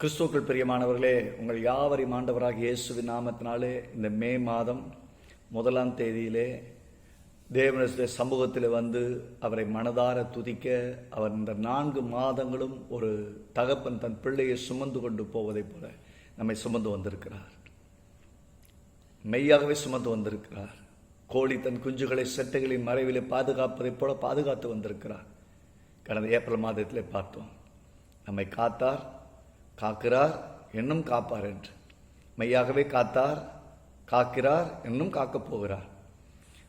கிறிஸ்துவுக்குள் பிரியமானவர்களே, உங்கள் யாவரையும் ஆண்டவராகிய இயேசுவின் நாமத்தினாலே இந்த மே மாதம் 1ஆம் தேதியிலே தேவனுடைய சமூகத்தில் வந்து அவரை மனதார துதிக்க, அவர் இந்த 4 மாதங்களும் ஒரு தகப்பன் தன் பிள்ளையை சுமந்து கொண்டு போவதைப் போல நம்மை சுமந்து வந்திருக்கிறார். மெய்யாகவே சுமந்து வந்திருக்கிறார். கோழி தன் குஞ்சுகளை செட்டைகளின் மறைவிலே பாதுகாப்பதைப் போல பாதுகாத்து வந்திருக்கிறார். கடந்த ஏப்ரல் மாதத்திலே பார்த்தோம். நம்மை காத்தார், காக்கிறார், இன்னும் காப்பார் என்று. மெய்யாகவே காத்தார், காக்கிறார், இன்னும் காக்கப் போகிறார்.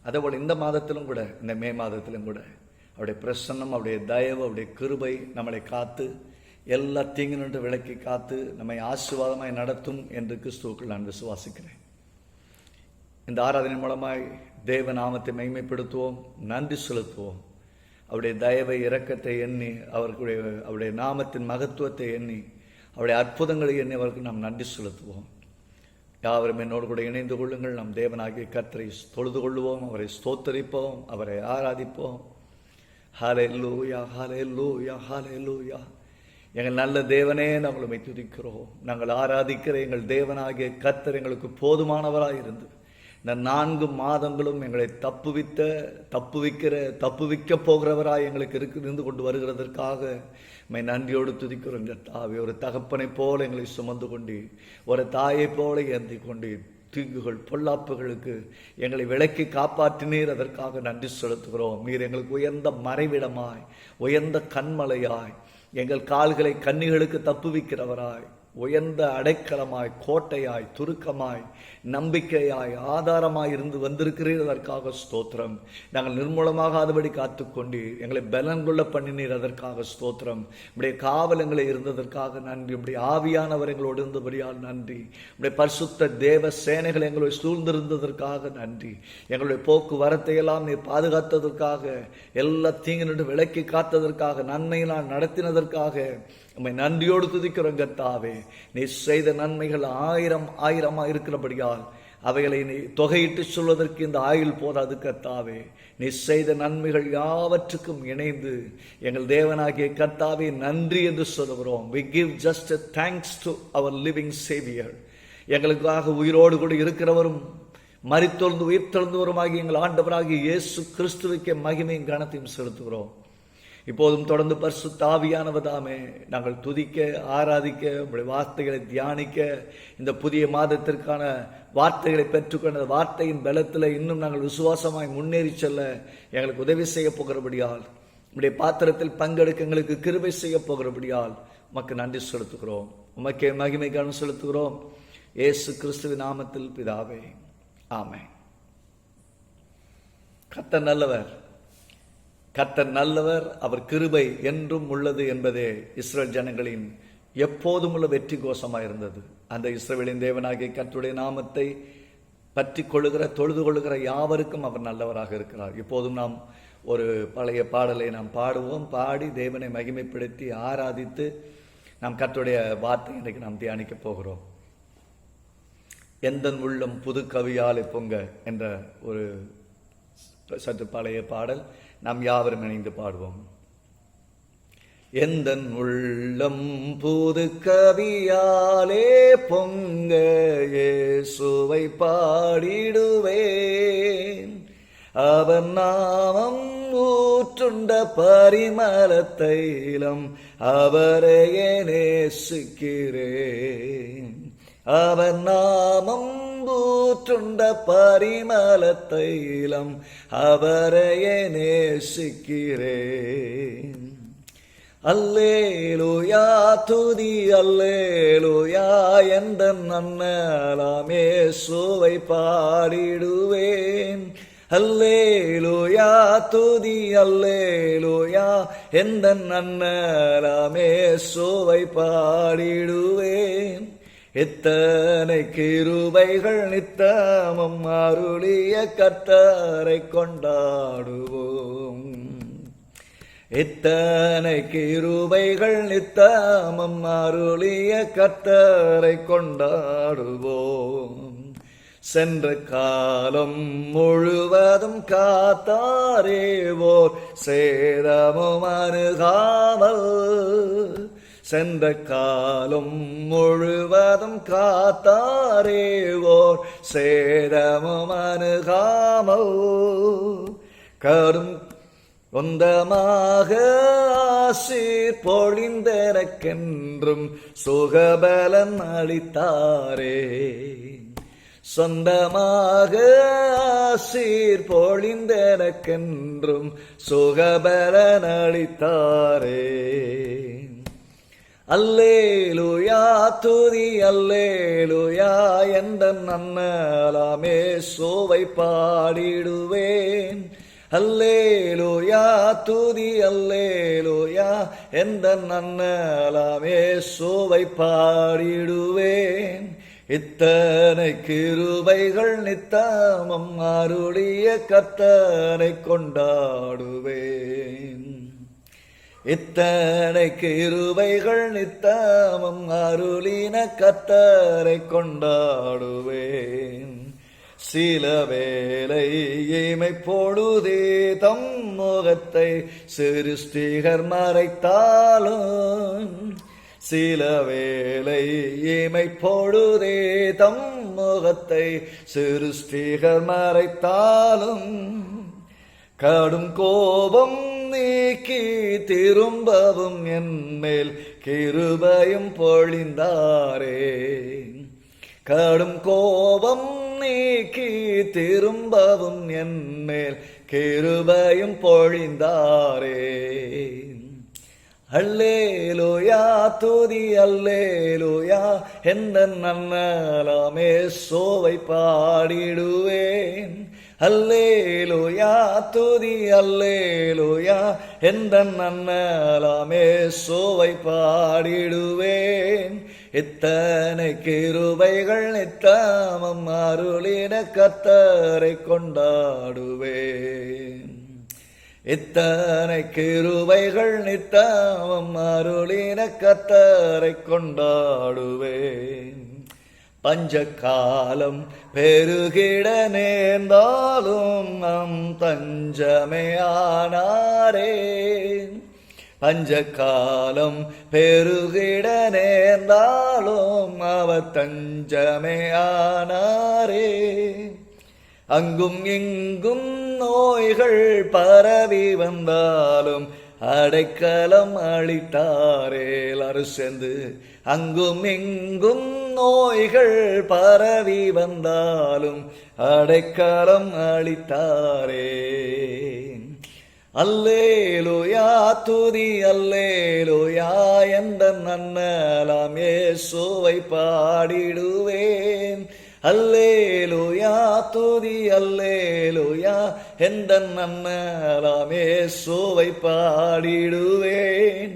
அதேபோல் இந்த மாதத்திலும் கூட, இந்த மே மாதத்திலும் கூட அவருடைய பிரசன்னம், அவருடைய தயவு, அவருடைய கிருபை நம்மளை காத்து எல்லா தீங்கு நின்று விலக்கி காத்து நம்மை ஆசீர்வாதமாய் நடத்தும் என்று கிறிஸ்துவுக்குள் நான் விசுவாசிக்கிறேன். இந்த ஆராதனை மூலமாய் தேவ நாமத்தை மகிமைப்படுத்துவோம், நன்றி செலுத்துவோம். அவருடைய தயவை, இரக்கத்தை எண்ணி, அவருடைய நாமத்தின் மகத்துவத்தை எண்ணி, அவருடைய அற்புதங்களை எண்ணி அவருக்கு நாம் நன்றி செலுத்துவோம். யாவரும் என்னோடு கூட இணைந்து கொள்ளுங்கள். நம் தேவனாகிய கர்த்தரை தொழுது கொள்ளுவோம், அவரை ஸ்தோத்தரிப்போம், அவரை ஆராதிப்போம். ஹல்லேலூயா, ஹல்லேலூயா, ஹல்லேலூயா. எங்கள் நல்ல தேவனே, நாங்கள் உம்மை துதிக்கிறோம். நாங்கள் ஆராதிக்கிற எங்கள் தேவனாகிய கர்த்தர் எங்களுக்கு போதுமானவராயிருந்து இந்த 4 மாதங்களும் எங்களை தப்புவிக்க போகிறவராய் எங்களுக்கு இருந்து கொண்டு வருகிறதற்காக மை நன்றியோடு துதிக்கிறோம். கர்த்தாவே, ஒரு தகப்பனை போல எங்களை சுமந்து கொண்டு, ஒரு தாயை போல ஏந்தி கொண்டு, தீங்குகள் பொல்லாப்புகளுக்கு எங்களை விலக்கி காப்பாற்றினீர். அதற்காக நன்றி செலுத்துகிறோம். நீர் எங்களுக்கு உயர்ந்த மறைவிடமாய், உயர்ந்த கண்மலையாய், எங்கள் கால்களை கன்னிகளுக்கு தப்புவிக்கிறவராய், உயர்ந்த அடைக்கலமாய், கோட்டையாய், துருக்கமாய், நம்பிக்கையாய், ஆதாரமாய் இருந்து வந்திருக்கிறீர். அதற்காக ஸ்தோத்திரம். நாங்கள் நிர்மூலமாகாதபடி காத்துக்கொண்டு எங்களை பலன் கொள்ள பண்ணினீர். அதற்காக ஸ்தோத்திரம். உடைய காவலங்களை இருந்ததற்காக நன்றி. உடைய ஆவியானவர் எங்களோடு இருந்தபடியால் நன்றி. உடைய பரிசுத்த தேவ சேனைகள் எங்களை சூழ்ந்திருந்ததற்காக நன்றி. எங்களுடைய போக்குவரத்தை எல்லாம் நீர் பாதுகாத்ததற்காக, எல்லா தீங்கு நின்று விலக்கி காத்ததற்காக, நன்மையினால் நடத்தினதற்காக உம்மை நன்றியோடு துதிக்கிறோம். கர்த்தாவே, நீ செய்த நன்மைகள் 1000 இருக்கிறபடியால் அவைகளை நீ தொகையிட்டு சொல்வதற்கு இந்த ஆயுள் போதாது. கர்த்தாவே, நீ செய்த நன்மைகள் யாவற்றுக்கும் இணைந்து எங்கள் தேவனாகிய கர்த்தாவே நன்றி என்று சொல்லுகிறோம். We give just a thanks to our living Savior. எங்களுக்காக உயிரோடு கூட இருக்கிறவரும் மரித்தொழுந்து உயிர் தெழுந்தவருமாகி எங்கள் ஆண்டவராகிய இயேசு கிறிஸ்துவுக்கே மகிமையும் கனத்தையும் செலுத்துகிறோம். இப்போதும் தொடர்ந்து பரிசுத்த ஆவியானவர்தாமே நாங்கள் துதிக்க, ஆராதிக்க, உங்களுடைய வார்த்தைகளை தியானிக்க, இந்த புதிய மாதத்திற்கான வார்த்தைகளை பெற்றுக்கொண்ட வார்த்தையின் பலத்தில் இன்னும் நாங்கள் விசுவாசமாய் முன்னேறி செல்ல எங்களுக்கு உதவி செய்ய போகிறபடியால், உங்களுடைய பாத்திரத்தில் பங்கெடுக்க எங்களுக்கு கிருபை செய்ய போகிறபடியால் உமக்கு நன்றி செலுத்துகிறோம். உமக்கே மகிமை கனம் செலுத்துகிறோம். இயேசு கிறிஸ்துவின் நாமத்தில் பிதாவே, ஆமென். கர்த்தர் நல்லவர், கர்த்தர் நல்லவர், அவர் கிருபை என்றும் உள்ளது என்பதே இஸ்ரவேல் ஜனங்களின் எப்போதும் உள்ள வெற்றி கோஷமாக இருந்தது. அந்த இஸ்ரவேலின் தேவனாகிய கர்த்தருடைய நாமத்தை பற்றி கொள்ளுகிற, தொழுது கொள்ளுகிற யாவருக்கும் அவர் நல்லவராக இருக்கிறார். இப்போதும் நாம் ஒரு பழைய பாடலை நாம் பாடுவோம். பாடி தேவனை மகிமைப்படுத்தி ஆராதித்து நாம் கர்த்தருடைய வார்த்தை இன்றைக்கு நாம் தியானிக்க போகிறோம். எந்தன் உள்ளம் புது கவியாலை பொங்க என்ற ஒரு சற்று பழைய பாடல் நாம் யாவரும் இணைந்து பாடுவோம். எந்தன் உள்ளம் புது கவியாலே பொங்க இயேசுவை பாடிடுவேன். அவர் நாமம் ஊற்றுண்ட பரிமள தைலம், அவரையே நேசிக்கிறேன். அவர் நாமம் ஊற்றுண்ட பரிமள தைலம், அவரையே நேசிக்கிறேன். அல்லேலூயா, துதி அல்லேலூயா, எந்த நன்னலாம் இயேசுவை பாடிடுவேன். அல்லேலூயா, துதி அல்லேலூயா, எந்த நன்னலாம் இயேசுவை பாடிடுவேன். எத்தனை கிருபைகள் நித்தமும் அருளிய கர்த்தரை கொண்டாடுவோம். எத்தனை கிருபைகள் நித்தமும் அருளிய கர்த்தரை கொண்டாடுவோம். சென்ற காலம் முழுவதும் காத்தாரேவோர் சேதமும் அணுகாமல், சென்ற காலம் முழுவதும் காத்தாரே ஓர் சேதமும் அணுகாமல் கரும் சொந்தமாக ஆசீர் பொழிந்தெனக்கென்றும் சுகபலன் அளித்தாரே. சொந்தமாக ஆசீர் பொழிந்தெனக்கென்றும் சுகபலன் அளித்தாரே. அல்லேலூயா துதி அல்லேலூயா என்ற நன்னலாமே சோவை பாடிடுவேன். அல்லேலூயா துதி அல்லேலூயா என்ற நன்னலாமே சோவை பாடிடுவேன். இத்தனை கிருபைகள் நித்தமும் அருளிய கர்த்தரை கொண்டாடுவேன். இத்தனை கிருபைகள் நித்தமும் அருளின கர்த்தரை கொண்டாடுவேன். சில வேளை இமை பொழுதே தம் முகத்தை சிருஷ்டிகர் மறைத்தாலும், சில வேளை இமை பொழுதே தம் முகத்தை சிருஷ்டிகர் மறைத்தாலும், கடும் கோபம் நீக்கி திரும்பவும் என்மேல் கிருபையும் பொழிந்தாரே. கடும் கோபம் நீக்கி திரும்பவும் என்மேல் கிருபையும் பொழிந்தாரே. அல்லேலூயா துதி அல்லேலூயா என்ற நன்னலாமே சோவை பாடிடுவேன். அல்லேலூயா துதி அல்லேலூயா என்ற நன்னலாமே சோவை பாடிடுவேன். இத்தனை கிருபைகள் நித்தமும் அருளின கர்த்தரை கொண்டாடுவேன். இத்தனை கிருபைகள் நித்தமும் அருளின கர்த்தரை கொண்டாடுவேன். பஞ்சகாலம் பெருகிட நேர்ந்தாலும் நம் தஞ்சமே ஆனாரே. பஞ்சகாலம் பெருகிட நேர்ந்தாலும் அவர் தஞ்சமே ஆனாரே. அங்கும் இங்கும் நோய்கள் பரவி வந்தாலும் அடைக்கலம் அளித்தாரே. எல்லாரும் சேர்ந்து அங்கும் இங்கும் நோய்கள் பரவி வந்தாலும் அடைக்கலம் அளித்தாரே. அல்லேலூயா துதி அல்லேலூயா என்ற நன்னலாம் இயேசுவை பாடிடுவேன். அல்லேலூயா துதி அல்லேலூயா என்ற நன்னலாம் இயேசுவை பாடிடுவேன்.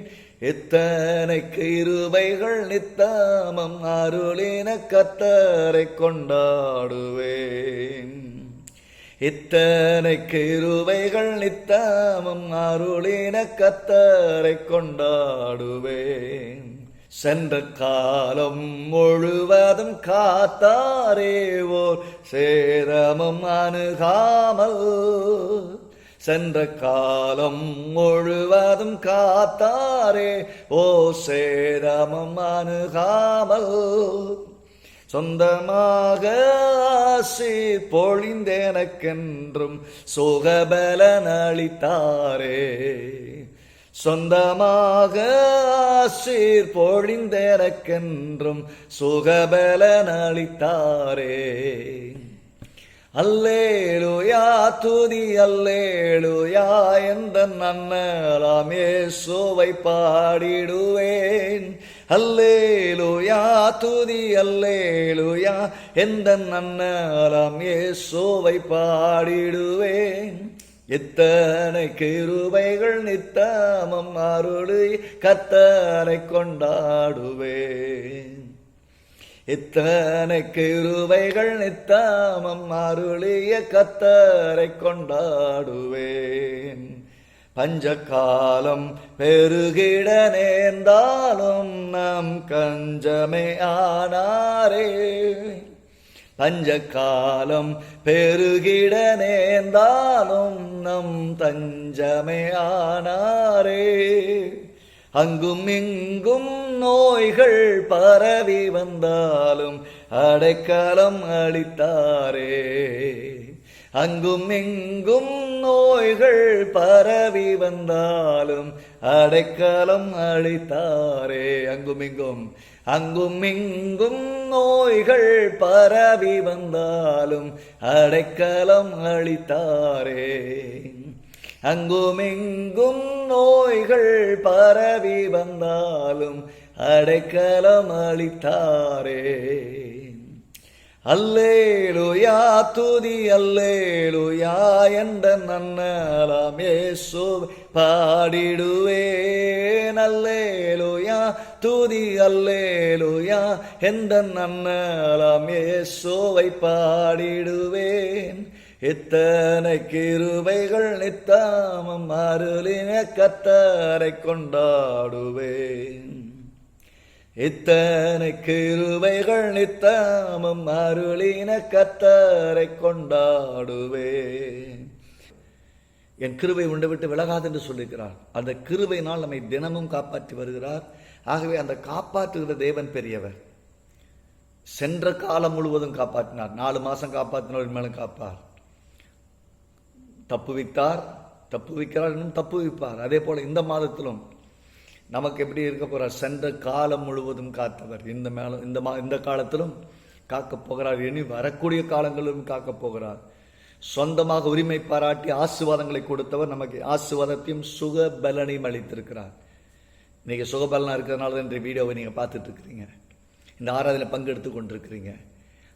இத்தனை கிருபைகள் நித்தமும் அருளின கர்த்தரை கொண்டாடுவேன். இத்தனை கிருபைகள் நித்தமும் அருளின கர்த்தரை கொண்டாடுவேன். சென்ற காலம் முழுவதும் காத்தாரே ஓர் சேதமும் அணுகாமல். சென்ற காலம் முழுவதும் காத்தாரே ஓ சேதமும் அணுகாமல். சொந்தமாக ஆசீர் பொழிந்தெனக்கென்றும் சுகபலன் அளித்தாரே. சொந்தமாக ஆசீர் பொழிந்தெனக்கென்றும் சுகபலன் அளித்தாரே. அல்லேலூயா துதி அல்லேலூயா என்ற நன்னலாம் இயேசுவை பாடிடுவேன். அல்லேலூயா துதி அல்லேலூயா என்ற நன்னலாம் இயேசுவை பாடிடுவேன். இத்தனை கிருபைகள் நித்தமும் அருளி கர்த்தரை கொண்டாடுவேன். இத்தனை கிருபைகள் நித்தமும் அருளிய கர்த்தரை கொண்டாடுவேன். பஞ்சகாலம் பெருகிட நேர்ந்தாலும் நம் கஞ்சமே ஆனாரே. பஞ்சகாலம் பெருகிட நேர்ந்தாலும் நம் தஞ்சமே ஆனாரே. அங்கும் இங்கும் நோய்கள் பரவி வந்தாலும் அடைக்கலம் அளித்தாரே. அங்கும் இங்கும் நோய்கள் பரவி வந்தாலும் அடைக்கலம் அளித்தாரே. அங்கும் இங்கும் நோய்கள் பரவி வந்தாலும் அடைக்கலம் அளித்தாரே. அங்கும் இங்கும் நோய்கள் பரவி வந்தாலும் அடைக்கலம் அளித்தாரே. அல்லேலூயா துதி அல்லேலூயா என்ற நன்னலாம் இயேசு பாடிடுவேன். அல்லேலூயா துதி அல்லேலூயா என்ற நன்னலாம் இயேசுவை பாடிடுவேன். இத்தனை கிருபைகள் நித்தமும் அருளின கர்த்தரை கொண்டாடுவேன். இத்தனை கிருபைகள் நித்தமும் அருளின கர்த்தரை கொண்டாடுவேன். என் கிருபை உண்டை விட்டு விலகாது என்று சொல்லியிருக்கிறார். அந்த கிருபையினால் நம்மை தினமும் காப்பாற்றி வருகிறார். ஆகவே அந்த காப்பாற்றுகிற தேவன் பெரியவர். சென்ற காலம் முழுவதும் காப்பாற்றினார். 4 மாசம் காப்பாற்றினார், மேலும் காப்பார். தப்புவித்தார், தப்புவிக்கிறார், இன்னும் தப்புவிப்பார். அதே போல இந்த மாதத்திலும் நமக்கு எப்படி இருக்க போறார்? சென்ற காலம் முழுவதும் காத்தவர் இந்த காலத்திலும் காக்க போகிறார். இனி வரக்கூடிய காலங்களிலும் காக்க போகிறார். சொந்தமாக உரிமை பாராட்டி ஆசீர்வாதங்களை கொடுத்தவர் நமக்கு ஆசீர்வாதத்தையும் சுக பலனையும் அளித்திருக்கிறார். இன்னைக்கு சுகபலனா இருக்கிறதுனால தான் இந்த வீடியோவை நீங்க பார்த்துட்டு இருக்கிறீங்க, இந்த ஆராதனை பங்கெடுத்து கொண்டிருக்கிறீங்க.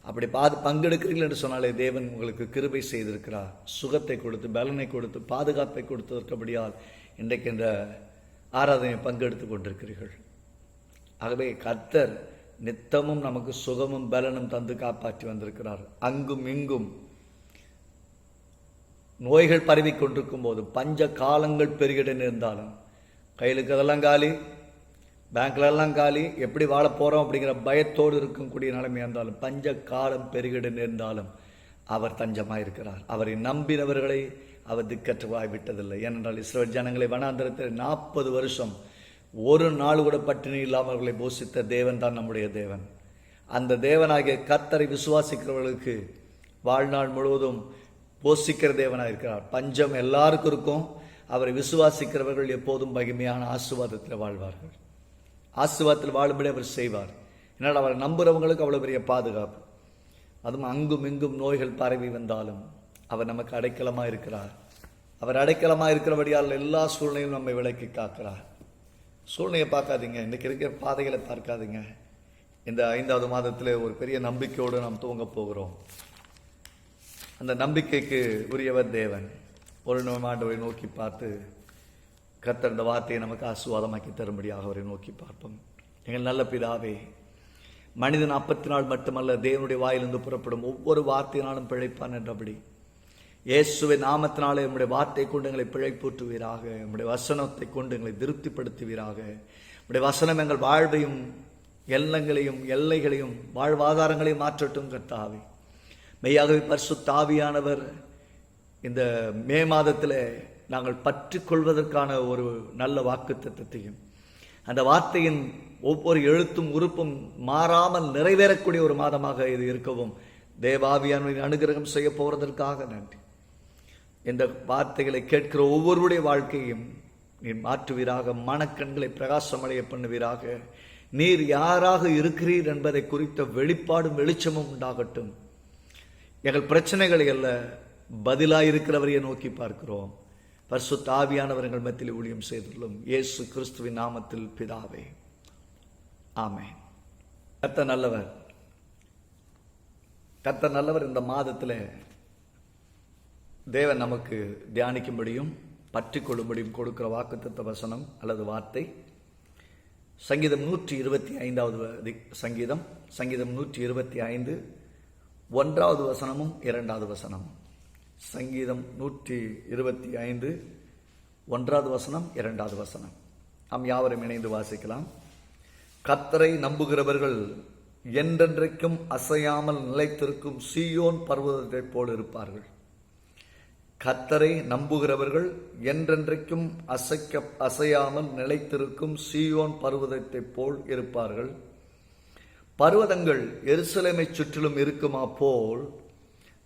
அப்படி பங்கெடுக்கிறீர்கள் என்று சொன்னாலே தேவன் உங்களுக்கு கிருபை செய்திருக்கிறார். சுகத்தை கொடுத்து, பலனை கொடுத்து, பாதுகாப்பை கொடுத்திருக்கபடியால் இன்றைக்கு இந்த ஆராதனை பங்கெடுத்து கொண்டிருக்கிறீர்கள். ஆகவே கர்த்தர் நித்தமும் நமக்கு சுகமும் பலனும் தந்து காப்பாற்றி வந்திருக்கிறார். அங்கும் இங்கும் நோய்கள் பரவி கொண்டிருக்கும் போது, பஞ்ச காலங்கள் பெருகிட நேர்ந்தாலும், கையிலுக்கு அதெல்லாம் காலி, பேங்க்ல எல்லாம் காலி, எப்படி வாழ போறோம் அப்படிங்கிற பயத்தோடு இருக்கக்கூடிய நிலைமை இருந்தாலும், பஞ்ச காலம் பெருகிட நேர்ந்தாலும் அவர் தஞ்சமாயிருக்கிறார். அவரை நம்பினவர்களை அவர் திக்கற்றவாய் விட்டதில்லை. ஏனென்றால் இஸ்ரவேல் ஜனங்களை வனாந்தரத்தில் 40 வருஷம் ஒரு நாள் கூட பட்டினி இல்லாமல் அவர்களை போஷித்த தேவன் தான் நம்முடைய தேவன். அந்த தேவனாகிய கர்த்தரை விசுவாசிக்கிறவர்களுக்கு வாழ்நாள் முழுவதும் போஷிக்கிற தேவனாக இருக்கிறார். பஞ்சம் எல்லாருக்கும் இருக்கும். அவரை விசுவாசிக்கிறவர்கள் எப்போதும் மகிமையான ஆசீர்வாதத்தில் வாழ்வார்கள். ஆசீர்வாதத்தில் வாழும்படி அவர் செய்வார். என்னால் அவரை நம்புறவங்களுக்கு அவ்வளவு பெரிய பாதுகாப்பு. அதுவும் அங்கும் இங்கும் நோய்கள் பரவி வந்தாலும் அவர் நமக்கு அடைக்கலமா இருக்கிறார். அவர் அடைக்கலமா இருக்கிறபடியால் எல்லா சூழ்நிலையும் நம்மை விலக்கி காக்கிறார். சூழ்நிலையை பார்க்காதீங்க, இன்னைக்கு இருக்கிற பாதைகளை பார்க்காதீங்க. இந்த 5வது மாதத்தில் ஒரு பெரிய நம்பிக்கையோடு நாம் துவங்க போகிறோம். அந்த நம்பிக்கைக்கு உரியவர் தேவன். ஒரு ஆண்டவரை நோக்கி பார்த்து கர்த்தர் இந்த வார்த்தையை நமக்கு ஆசீர்வாதமாக்கி தரும்படியாக அவரை நோக்கி பார்ப்போம். எங்கள் நல்ல பிதாவே, மனிதன் அப்பத்தினால் மட்டுமல்ல தேவனுடைய வாயிலிருந்து புறப்படும் ஒவ்வொரு வார்த்தையினாலும் பிழைப்பான் என்றபடி இயேசுவின் நாமத்தினாலே நம்முடைய வார்த்தை கொண்டு எங்களை பிழைப்பூட்டுவீராக. நம்முடைய வசனத்தை கொண்டு எங்களை திருப்திப்படுத்துவீராக. நம்முடைய வசனம் எங்கள் வாழ்வையும் எல்லைகளையும் வாழ்வாதாரங்களையும் மாற்றட்டும் கர்த்தாவே. மெய்யாகவே பரிசுத்த ஆவியானவர் இந்த மே மாதத்தில் நாங்கள் பற்றி கொள்வதற்கான ஒரு நல்ல வாக்குத்தத்தத்தையும், அந்த வார்த்தையின் ஒவ்வொரு எழுத்தும் உறுப்பும் மாறாமல் நிறைவேறக்கூடிய ஒரு மாதமாக இது இருக்கவும் தேவாவியானவரின் அனுகிரகம் செய்ய போவதற்காக நன்றி. இந்த வார்த்தைகளை கேட்கிற ஒவ்வொருடைய வாழ்க்கையும் நீர் மாற்றுவீராக. மனக்கண்களை பிரகாசமடைய பண்ணுவீராக. நீர் யாராக இருக்கிறீர் என்பதை குறித்த வெளிப்பாடும் வெளிச்சமும் உண்டாகட்டும். எங்கள் பிரச்சனைகளை அல்ல, பதிலாயிருக்கிறவரையே நோக்கி பார்க்கிறோம். பரிசுத்த ஆவியானவர் எங்கள் மத்தியில் ஊழியம் செய்துள்ளோம். இயேசு கிறிஸ்துவின் நாமத்தில் பிதாவே, ஆமென். கர்த்தர் நல்லவர், கர்த்தர் நல்லவர். இந்த மாதத்தில் தேவன் நமக்கு தியானிக்கும்படியும் பற்றி கொள்ளும்படியும் கொடுக்கிற வாக்குத்தத்த வசனம் அல்லது வார்த்தை சங்கீதம் 125வது சங்கீதம் 125 1வது வசனமும் 2வது வசனமும். சங்கீதம் 125 1வது வசனம் 2வது வசனம். நாம் யாவரும் இணைந்து வாசிக்கலாம். கர்த்தரை நம்புகிறவர்கள் என்றென்றைக்கும் அசையாமல் நிலைத்திருக்கும் சீயோன் பர்வதத்தைப் போல் இருப்பார்கள். கர்த்தரை நம்புகிறவர்கள் என்றென்றைக்கும் அசையாமல் நிலைத்திருக்கும் சீயோன் பர்வதத்தைப் போல் இருப்பார்கள். பர்வதங்கள் எருசலேமை சுற்றிலும் இருக்குமா போல்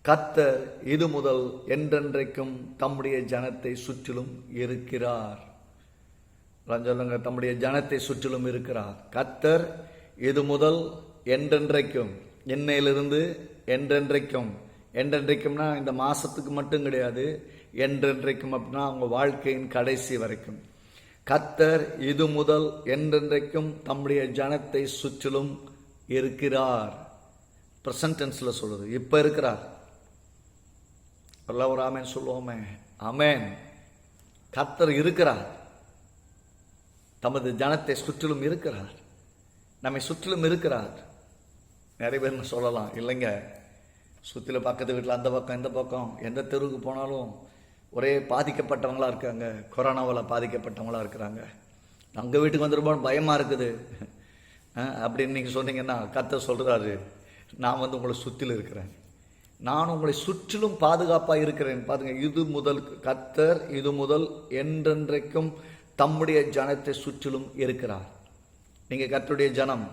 கர்த்தர் இது முதல் என்றென்றைக்கும் தம்முடைய ஜனத்தை சுற்றிலும் இருக்கிறார். சொல்லுங்க, தம்முடைய ஜனத்தை சுற்றிலும் இருக்கிறார். கர்த்தர் இது முதல் என்றென்றைக்கும், இன்னையிலிருந்து என்றென்றைக்கும். என்றென்றைக்கும்னா இந்த மாசத்துக்கு மட்டும் கிடையாது, என்றென்றைக்கும் அப்படின்னா அவங்க வாழ்க்கையின் கடைசி வரைக்கும். கர்த்தர் இது முதல் என்றென்றைக்கும் தம்முடைய ஜனத்தை சுற்றிலும் இருக்கிறார். பிரசன்ட் டென்ஸ்ல சொல்லுது, இப்ப இருக்கிறார். ஒரு ஆமேன் சொல்லுவோமே, ஆமேன். கர்த்தர் இருக்கிறார், தமது ஜனத்தை சுற்றிலும் இருக்கிறார், நம்மை சுற்றிலும் இருக்கிறார். நிறைய பேர் சொல்லலாம், இல்லைங்க சுற்றிலும் பக்கத்து வீட்டில் அந்த பக்கம் இந்த பக்கம் எந்த தெருவுக்கு போனாலும் ஒரே பாதிக்கப்பட்டவங்களா இருக்காங்க, கொரோனாவில் பாதிக்கப்பட்டவங்களா இருக்கிறாங்க, அங்கே வீட்டுக்கு வந்துருப்போம் பயமாக இருக்குது அப்படின்னு நீங்கள் சொன்னீங்கன்னா கர்த்தர் சொல்கிறாரு, நான் உங்களை சுற்றிலும் இருக்கிறேன், நான் உங்களை சுற்றிலும் பாதுகாப்பாக இருக்கிறேன். பாருங்க, இது முதல் கர்த்தர் இது முதல் என்றென்றைக்கும் தம்முடைய ஜனத்தை சுற்றிலும் இருக்கிறார். நீங்கள் கர்த்தருடைய ஜனம்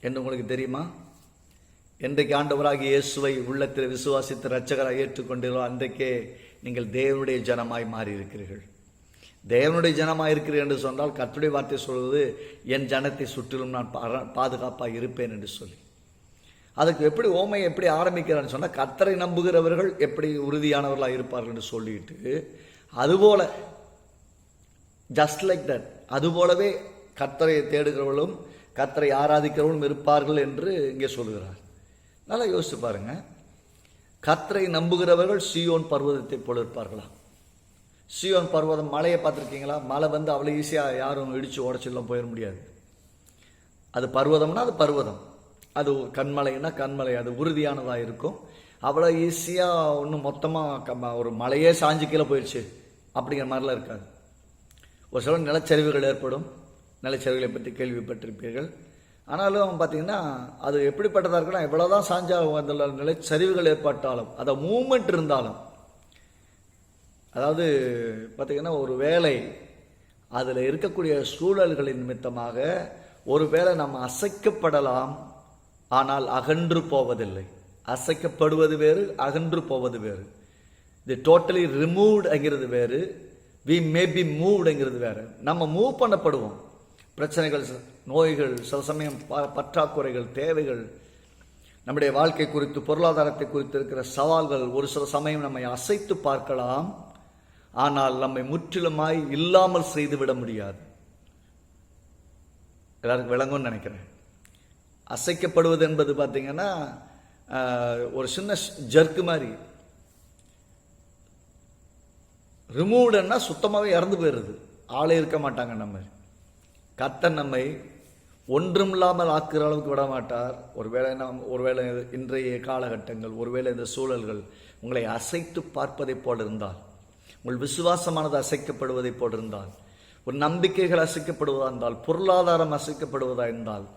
என்று உங்களுக்கு தெரியுமா? என்றைக்கு ஆண்டவராகிய இயேசுவை உள்ளத்தில் விசுவாசித்து இரட்சகராக ஏற்றுக்கொண்டீர்களோ அன்றைக்கே நீங்கள் தேவனுடைய ஜனமாய் மாறி இருக்கிறீர்கள். தேவனுடைய ஜனமாய் இருக்கிறீர்கள் என்று சொன்னால் கர்த்தருடைய வார்த்தை சொல்வது, என் ஜனத்தை சுற்றிலும் நான் பாதுகாப்பாக இருப்பேன் என்று சொல்லி. அதுக்கு எப்படி ஓமையை எப்படி ஆரம்பிக்கிறான்னு சொன்னால், கர்த்தரை நம்புகிறவர்கள் எப்படி உறுதியானவர்களாக இருப்பார்கள் என்று சொல்லிட்டு, அதுபோல ஜஸ்ட் லைக் தட், அதுபோலவே கர்த்தரை தேடுகிறவர்களும் கர்த்தரை ஆராதிக்கிறவர்களும் இருப்பார்கள் என்று இங்கே சொல்லுகிறார். நல்லா யோசிச்சு பாருங்க, கர்த்தரை நம்புகிறவர்கள் சீயோன் பர்வதத்தை போல இருப்பார்களா? சீயோன் பர்வதம், மலையை பார்த்துருக்கீங்களா? மலை அவ்வளோ ஈஸியாக யாரும் இடித்து உடச்செல்லாம் போயிட முடியாது. அது பர்வதம்னா அது பர்வதம், அது கண்மலைன்னா கண்மலை, அது உறுதியானதாக இருக்கும். அவ்வளோ ஈஸியாக ஒன்றும் மொத்தமாக ஒரு மலையே சாஞ்சு கீழே போயிடுச்சு அப்படிங்கிற மாதிரிலாம் இருக்காது. ஒரு சில நிலச்சரிவுகள் ஏற்படும், நிலச்சரிவுகளை பற்றி கேள்விப்பட்டிருப்பீர்கள். ஆனாலும் பார்த்தீங்கன்னா அது எப்படிப்பட்டதாக இருக்குன்னா, எவ்வளோதான் சாஞ்சாலும் அந்த நிலச்சரிவுகள் ஏற்பட்டாலும், அதை மூமெண்ட் இருந்தாலும், அதாவது பார்த்தீங்கன்னா ஒரு வேளை அதில் இருக்கக்கூடிய சூழல்களின் நிமித்தமாக ஒரு வேளை நம்ம அசைக்கப்படலாம், ஆனால் அகன்று போவதில்லை. அசைக்கப்படுவது வேறு, அகன்று போவது வேறு. இது டோட்டலி ரிமூவ்டுங்கிறது வேறு, வி மே பி மூவ்டுங்கிறது வேறு. நம்ம மூவ் பண்ணப்படுவோம். பிரச்சனைகள், நோய்கள், சில சமயம் பற்றாக்குறைகள், தேவைகள், நம்முடைய வாழ்க்கை குறித்து, பொருளாதாரத்தை குறித்து இருக்கிற சவால்கள் ஒரு சில சமயம் நம்மை அசைத்து பார்க்கலாம், ஆனால் நம்மை முற்றிலுமாய் இல்லாமல் செய்துவிட முடியாது. எல்லாருக்கும் விளங்கும்னு நினைக்கிறேன். அசைக்கப்படுவது என்பது பார்த்தீங்கன்னா ஒரு சின்ன ஜர்க்கு மாதிரி. ரிமூவ்டுன்னா சுத்தமாகவே இறந்து போயிடுறது, ஆளே இருக்க மாட்டாங்க. நம்ம கர்த்தர் நம்மை ஒன்றும் இல்லாமல் ஆக்குற அளவுக்கு விட மாட்டார். ஒருவேளை இன்றைய காலகட்டங்கள், ஒருவேளை இந்த சூழல்கள் உங்களை அசைத்து பார்ப்பதை போல் இருந்தால், உங்கள் விசுவாசமானது அசைக்கப்படுவதை போல் இருந்தால், ஒரு நம்பிக்கைகள் அசைக்கப்படுவதா இருந்தால், பொருளாதாரம் அசைக்கப்படுவதா இருந்தால்,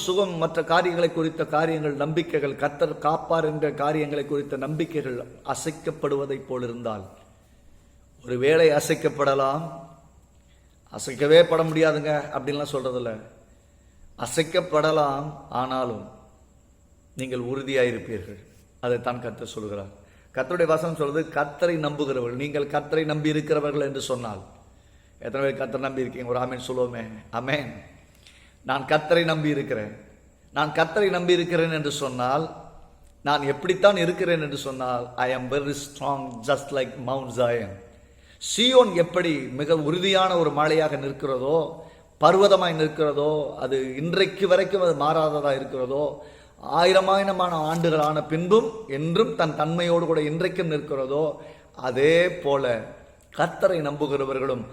சுகம் மற்ற காரியங்களை குறித்த காரியங்கள், நம்பிக்கைகள், கர்த்தர் காப்பார் என்ற காரியங்களை குறித்த நம்பிக்கைகள் அசைக்கப்படுவதை போல் இருந்தால், ஒருவேளை அசைக்கப்படலாம். அசைக்கவே பட முடியாதுங்க அப்படின்லாம் சொல்றதில்ல, அசைக்கப்படலாம், ஆனாலும் நீங்கள் உறுதியாயிருப்பீர்கள். அதைத்தான் கர்த்தர் சொல்கிறார். கர்த்தருடைய வசனம் சொல்றது, கர்த்தரை நம்புகிறவர்கள், நீங்கள் கர்த்தரை நம்பி இருக்கிறவர்கள் என்று சொன்னால், எத்தனை பேர் கர்த்தரை நம்பி இருக்கீங்க? ஒரு ஆமேன் சொல்லுவோமே. ஆமேன். நான் கர்த்தரை நம்பி இருக்கிறேன். நான் கர்த்தரை நம்பி இருக்கிறேன் என்று சொன்னால், நான் எப்படித்தான் இருக்கிறேன் என்று சொன்னால், I am very strong just like mount Zion. சீயோன் எப்படி மிக உறுதியான ஒரு மலையாக நிற்கிறதோ, பர்வதமாய் நிற்கிறதோ, அது இன்றைக்கு வரைக்கும் அது மாறாததா இருக்கிறதோ, ஆயிரமான ஆண்டுகளான பின்பும் என்றும் தன் தன்மையோடு கூட இன்றைக்கும் நிற்கிறதோ, அதே போல கர்த்தரை நம்புகிறவர்களும்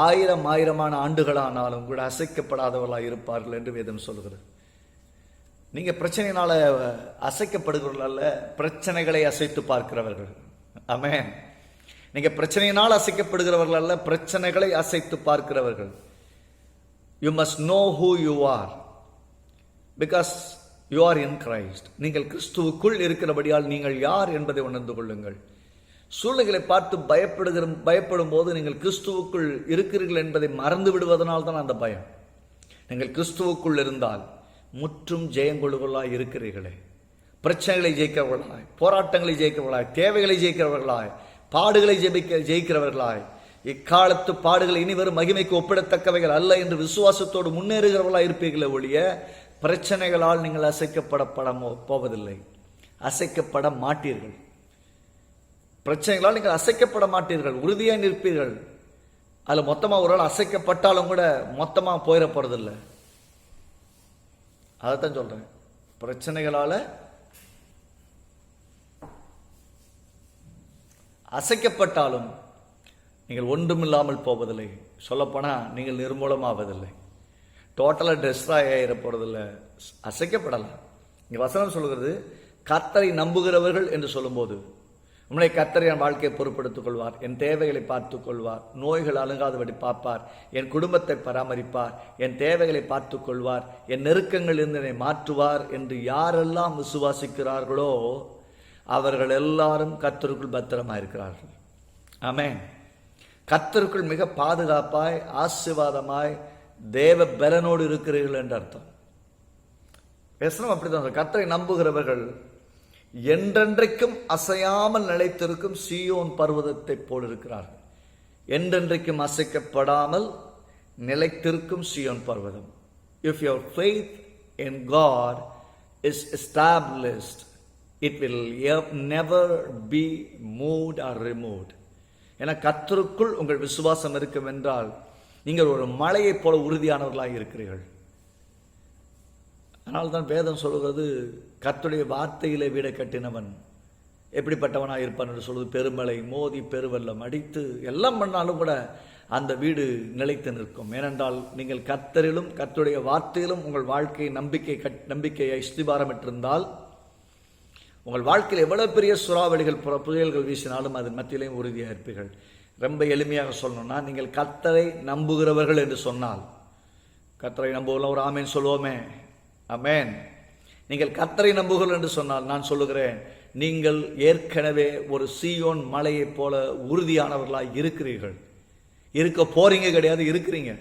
ஆயிரமான ஆண்டுகளானாலும் கூட அசைக்கப்படாதவர்களாக இருப்பார்கள் என்று வேதம் சொல்கிறது. நீங்க பிரச்சனையினால அசைக்கப்படுகிறவர்கள் அல்ல, பிரச்சனைகளை அசைத்து பார்க்கிறவர்கள். ஆமென். நீங்க பிரச்சனையினால் அசைக்கப்படுகிறவர்கள் அல்ல, பிரச்சனைகளை அசைத்து பார்க்கிறவர்கள். You must know who you are, because you are in Christ. நீங்கள் கிறிஸ்துவுக்குள் இருக்கிறபடியால் நீங்கள் யார் என்பதை உணர்ந்து கொள்ளுங்கள். சூழ்நிலைகளை பார்த்து பயப்படும் போது நீங்கள் கிறிஸ்துவுக்குள் இருக்கிறீர்கள் என்பதை மறந்து விடுவதனால் தான் அந்த பயம். நீங்கள் கிறிஸ்துவுக்குள் இருந்தால் முற்றும் ஜெயங்கொள்ளுகளாய் இருக்கிறீர்களே, பிரச்சனைகளை ஜெயிக்கிறவர்களாய், போராட்டங்களை ஜெயிக்கிறவர்களாய், தேவைகளை ஜெயிக்கிறவர்களாய், பாடுகளை ஜெயிக்கிறவர்களாய், இக்காலத்து பாடுகள் இனி வரும் மகிமைக்கு ஒப்பிடத்தக்கவைகள் அல்ல என்று விசுவாசத்தோடு முன்னேறுகிறவர்களாய் இருப்பீர்களே ஒழிய பிரச்சனைகளால் நீங்கள் அசைக்கப்பட போவதில்லை, அசைக்கப்பட மாட்டீர்கள். பிரச்சனைகளால் நீங்கள் அசைக்கப்பட மாட்டீர்கள், உறுதியாக நிற்பீர்கள். அதில் மொத்தமாக ஒரு நாள் அசைக்கப்பட்டாலும் கூட மொத்தமாக போயிட போறதில்லை. அதைத்தான் சொல்றேன். பிரச்சனைகளால அசைக்கப்பட்டாலும் நீங்கள் ஒன்றுமில்லாமல் போவதில்லை. சொல்லப்போனா நீங்கள் நிர்மூலமாவதில்லை, டோட்டலாக டெஸ்ட்ராய் ஆகிட போறதில்லை, அசைக்கப்படலாம். இங்கே வசனம் சொல்கிறது கர்த்தரை நம்புகிறவர்கள் என்று சொல்லும்போது உங்களை கர்த்தர் என் வாழ்க்கையை பொறுப்படுத்திக் கொள்வார், என் தேவைகளை பார்த்துக் கொள்வார், நோய்கள் அணுகாதபடி பார்ப்பார், என் குடும்பத்தை பராமரிப்பார், என் தேவைகளை பார்த்துக் கொள்வார், என் நெருக்கங்கள் இருந்து என்னை மாற்றுவார் என்று யாரெல்லாம் விசுவாசிக்கிறார்களோ அவர்கள் எல்லாரும் கர்த்தருக்குள் பத்திரமாக இருக்கிறார்கள். ஆமென். கர்த்தருக்குள் மிக பாதுகாப்பாய் ஆசீர்வாதமாய் தேவ பலனோடு இருக்கிறீர்கள் என்று அர்த்தம். பேசணும் அப்படித்தான். கர்த்தரை நம்புகிறவர்கள் என்றென்றைக்கும் அசையாமல் நிலைத்திருக்கும் சீயோன் பர்வதத்தை போல் இருக்கிறார்கள். என்றென்றைக்கும் அசைக்கப்படாமல் நிலைத்திருக்கும் சீயோன் பர்வதம். If your faith in God is established, it will never be moved or removed. என கர்த்தருக்குள் உங்கள் விசுவாசம் இருக்கும் என்றால் நீங்கள் ஒரு மலையைப் போல உறுதியானவர்களாக இருக்கிறீர்கள். அதனால்தான் வேதம் சொல்கிறது கர்த்தருடைய வார்த்தையிலே வீடை கட்டினவன் எப்படிப்பட்டவனாக இருப்பான் என்று சொல்வது. பெருமழை மோதி பெருவெல்லம் அடித்து எல்லாம் பண்ணாலும் கூட அந்த வீடு நிலைத்து நிற்கும். ஏனென்றால் நீங்கள் கர்த்தரிலும் கர்த்தருடைய வார்த்தையிலும் உங்கள் வாழ்க்கையை நம்பிக்கையை ஸ்திபாரமிட்டிருந்தால் உங்கள் வாழ்க்கையில் எவ்வளவு பெரிய சுறாவளிகள் புயல்கள் வீசினாலும் அதன் மத்தியிலையும் உறுதியாக இருப்பீர்கள். ரொம்ப எளிமையாக சொல்லணும்னா நீங்கள் கர்த்தரை நம்புகிறவர்கள் என்று சொன்னால், கர்த்தரை நம்புகிறோம் ஒரு ஆமேன் சொல்லுவோமே, ஆமென். நீங்கள் கர்த்தரை நம்புகிறீர்கள் என்று சொன்னால் நான் சொல்லுகிறேன், நீங்கள் ஏற்கனவே ஒரு சீயோன் மலையைப் போல உறுதியானவர்களாக இருக்கிறீர்கள். இருக்க போறீங்க கிடையாது, இருக்கிறீங்க.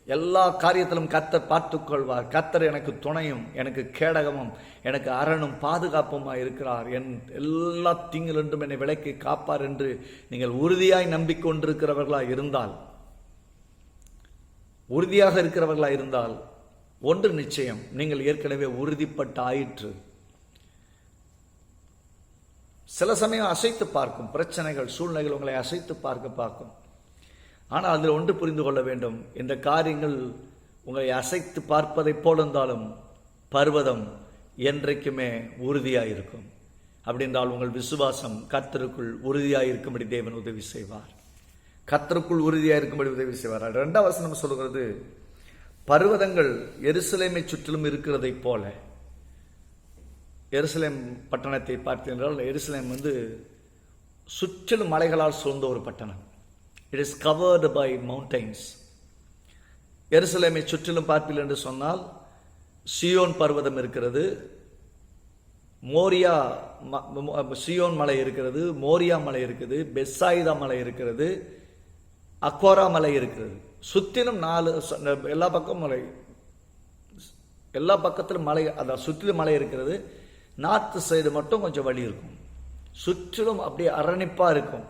எல்லா காரியத்திலும் கர்த்தர் பார்த்துக் கொள்வார். கர்த்தர் எனக்கு துணையும் எனக்கு கேடகமும் எனக்கு அரணும் பாதுகாப்புமாய் இருக்கிறார். என் எல்லா தீங்கிலிருந்தும் என்னை விலக்கி காப்பார் என்று நீங்கள் உறுதியாய் நம்பிக்கொண்டிருக்கிறவர்களாக இருந்தால், உறுதியாக இருக்கிறவர்களாக இருந்தால் ஒன்று நிச்சயம், நீங்கள் ஏற்கனவே உறுதிப்பட்ட ஆயிற்று. சில சமயம் அசைத்து பார்க்கும் பிரச்சனைகள் சூழ்நிலைகள் உங்களை அசைத்து பார்க்கும். ஆனால் அதில் ஒன்று புரிந்து கொள்ள வேண்டும், இந்த காரியங்கள் உங்களை அசைத்து பார்ப்பதை போல இருந்தாலும் பர்வதம் என்றைக்குமே உறுதியாக இருக்கும். அப்படி என்றால் உங்கள் விசுவாசம் கர்த்தருக்குள் உறுதியாக இருக்கும்படி தேவன் உதவி செய்வார். கர்த்தருக்குள் உறுதியாக இருக்கும்படி உதவி செய்வார். 2ஆம் வசனம் சொல்கிறது, பர்வதங்கள் எருசலேமை சுற்றிலும் இருக்கிறதை போல. எருசலேம் பட்டணத்தை பார்த்தீர்கள், எருசலேம் சுற்றிலும் மலைகளால் சூழ்ந்த ஒரு பட்டணம். It is covered by mountains. எருசலேமை சுற்றிலும் பார்ப்பீர்கள் என்று சொன்னால் சீயோன் பர்வதம் இருக்கிறது, மோரியா சீயோன் மலை இருக்கிறது, மோரியா மலை இருக்குது, பெத்சாயிதா மலை இருக்கிறது, அக்கோரா மலை இருக்கிறது. சுற்றிலும் 4 எல்லா பக்கம் மலை, எல்லா பக்கத்திலும் மலை, அதான் சுற்றிலும் மலை இருக்கிறது. நார்த்து சைடு மட்டும் கொஞ்சம் வழி இருக்கும். சுற்றிலும் அப்படியே அரணிப்பா இருக்கும்.